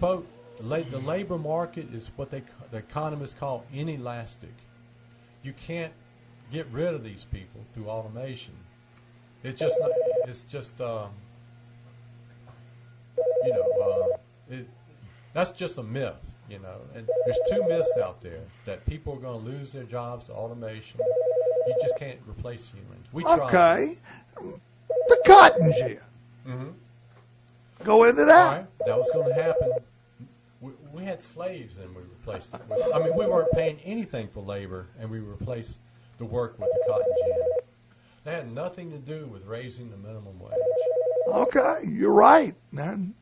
folks. The labor market is what the economists call inelastic. You can't get rid of these people through automation. It's just that's just a myth, you know. And there's two myths out there that people are going to lose their jobs to automation. You just can't replace humans. We tried. Okay. The cotton gin. Mm-hmm. Go into All that. right, that was going to happen. We had slaves and we replaced it. We weren't paying anything for labor, and we replaced the work with the cotton gin. That had nothing to do with raising the minimum wage. Okay, you're right, man.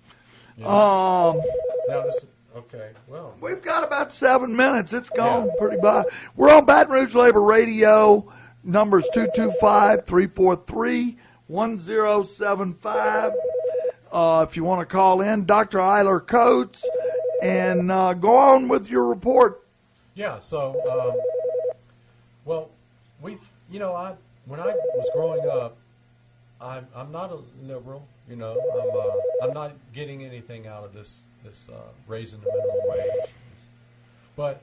You know? Okay, well. We've got about 7 minutes. It's gone pretty by. We're on Baton Rouge Labor Radio. Numbers 225-343-1075. If you want to call in, Dr. Eiler Coates, and go on with your report. Yeah, so, when I was growing up, I'm not a liberal, you know. I'm not getting anything out of this raising the minimum wage. But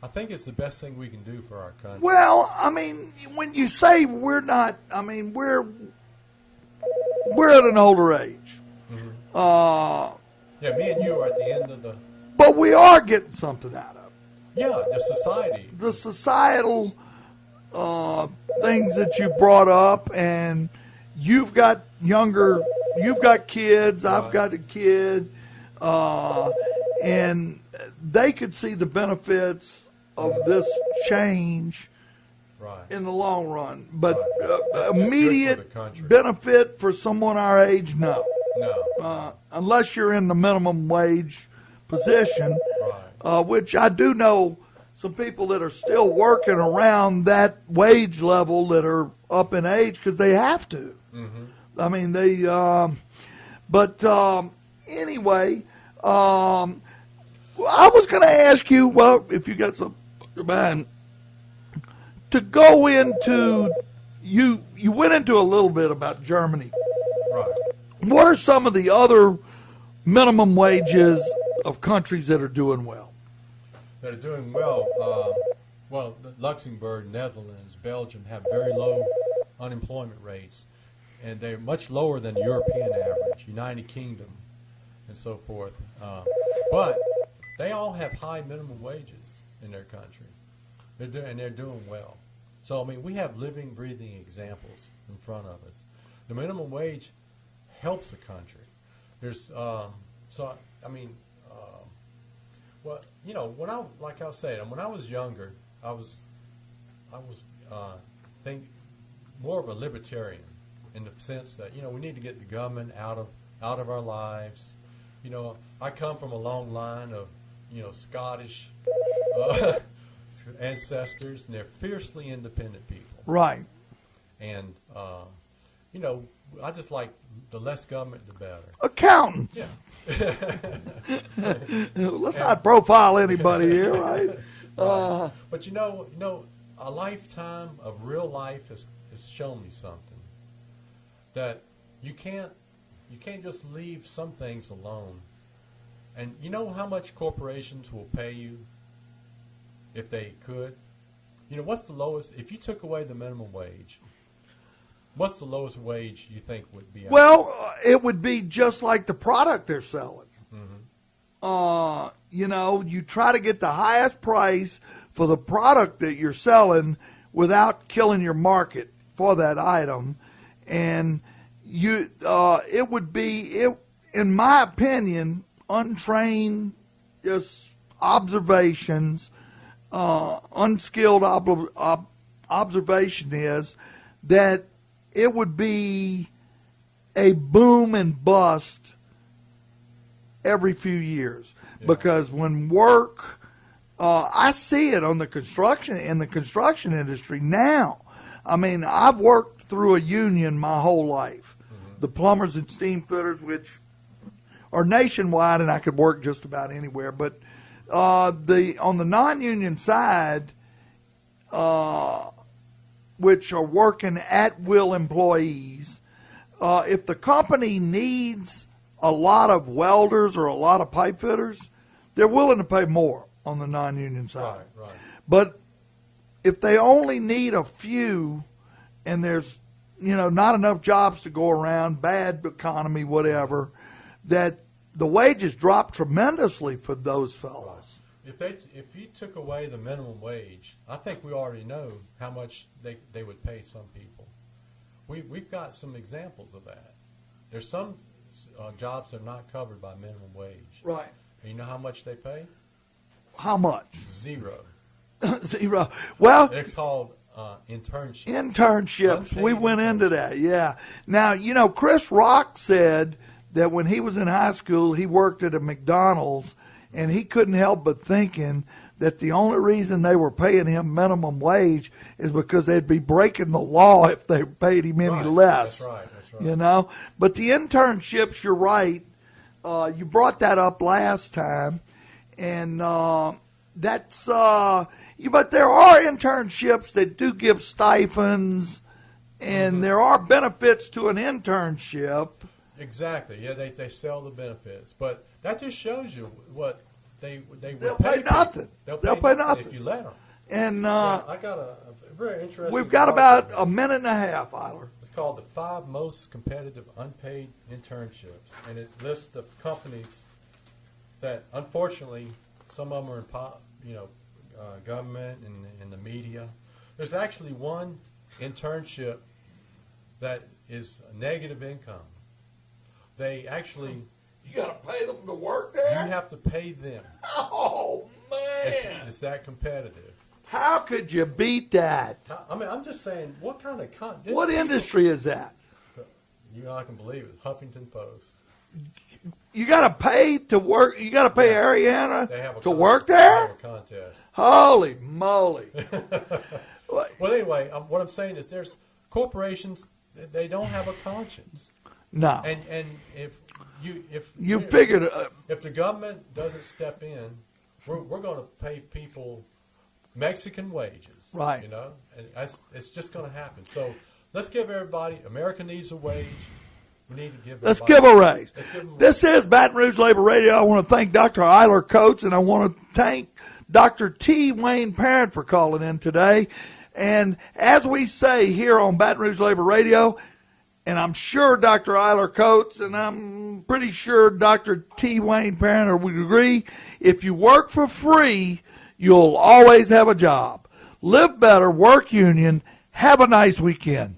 I think it's the best thing we can do for our country. Well, I mean, when you say we're not, I mean, we're at an older age. Mm-hmm. Yeah, me and you are at the end of the... But we are getting something out of it. Yeah, the society. The societal things that you brought up, and you've got younger you've got kids, I've Right. got a kid, and they could see the benefits of this change Right. in the long run. But Right. It's just good for immediate the country. benefit for someone our age, no. No. Unless you're in the minimum wage position, Right. which I do know some people that are still working around that wage level that are up in age because they have to. Mm-hmm. I mean, they. Anyway, I was going to ask you. Well, if you got some mind to go into, you went into a little bit about Germany. Right. What are some of the other minimum wages of countries that are doing well? That are doing well. Luxembourg, Netherlands, Belgium have very low unemployment rates, and they're much lower than the European average, United Kingdom, and so forth. But they all have high minimum wages in their country. They're doing well. So, I mean, we have living, breathing examples in front of us. The minimum wage helps a country. There's, well, you know, when I was saying, when I was younger, I was more of a libertarian in the sense that, you know, we need to get the government out of our lives. You know, I come from a long line of, you know, Scottish ancestors, and they're fiercely independent people. Right. And, you know, I just like the less government, the better. Accountants. Yeah. Let's not profile anybody here, right? But you know, a lifetime of real life has shown me something, that you can't just leave some things alone. And you know how much corporations will pay you if they could? You know, what's the lowest, if you took away the minimum wage, what's the lowest wage you think would be? Well, it would be just like the product they're selling. Mm-hmm. You know, you try to get the highest price for the product that you're selling without killing your market for that item. And it would be, in my opinion, untrained, just observations, unskilled observation is that it would be a boom and bust every few years. Yeah. Because when work, I see it in the construction industry now. I mean, I've worked through a union my whole life. Mm-hmm. The plumbers and steam fitters, which are nationwide, and I could work just about anywhere. But on the non-union side, which are working at-will employees, if the company needs a lot of welders or a lot of pipe fitters, they're willing to pay more on the non-union side. Right. But if they only need a few and there's, you know, not enough jobs to go around, bad economy, whatever, that the wages drop tremendously for those fellows. If you took away the minimum wage, I think we already know how much they would pay some people. We've got some examples of that. There's some jobs that are not covered by minimum wage. Right. And you know how much they pay? How much? Zero. Zero. Well, It's called internships. Internships. Unpaid We went internships. into that, yeah. Now, you know, Chris Rock said that when he was in high school, he worked at a McDonald's, and he couldn't help but thinking that the only reason they were paying him minimum wage is because they'd be breaking the law if they paid him any Right. less. That's right. You know? But the internships, you're right. You brought that up last time, and that's but there are internships that do give stipends, and there are benefits to an internship. Exactly. Yeah, they sell the benefits, but that just shows you what they will They'll pay pay nothing. people. They'll pay nothing if you let them. And I got a very interesting. we've got about a minute and a half, Eiler. It's called the 5 most competitive unpaid internships, and it lists the companies that, unfortunately, some of them are in government and in the media. There's actually one internship that is negative income. they actually, You got to pay them to work there? you have to pay them. Oh, man. It's that competitive. How could you beat that? I mean, I'm just saying, what kind of What industry is that? You know, I can believe it. Huffington Post. You got to pay to work. You got to pay Ariana They have a to work there? They have a contest. Holy moly. Well, anyway, what I'm saying is there's corporations, they don't have a conscience. No. And if You figured if the government doesn't step in, we're going to pay people Mexican wages. Right. You know, and it's just going to happen. So let's give everybody, America needs a wage. We need to give let's everybody- give a raise. Let's give them a This is Baton Rouge Labor Radio. I want to thank Dr. Eiler Coates, and I want to thank Dr. T. Wayne Parent for calling in today. And as we say here on Baton Rouge Labor Radio, and I'm sure Dr. Eiler Coates and I'm pretty sure Dr. T. Wayne Parent would agree, if you work for free, you'll always have a job. Live better, work union. Have a nice weekend.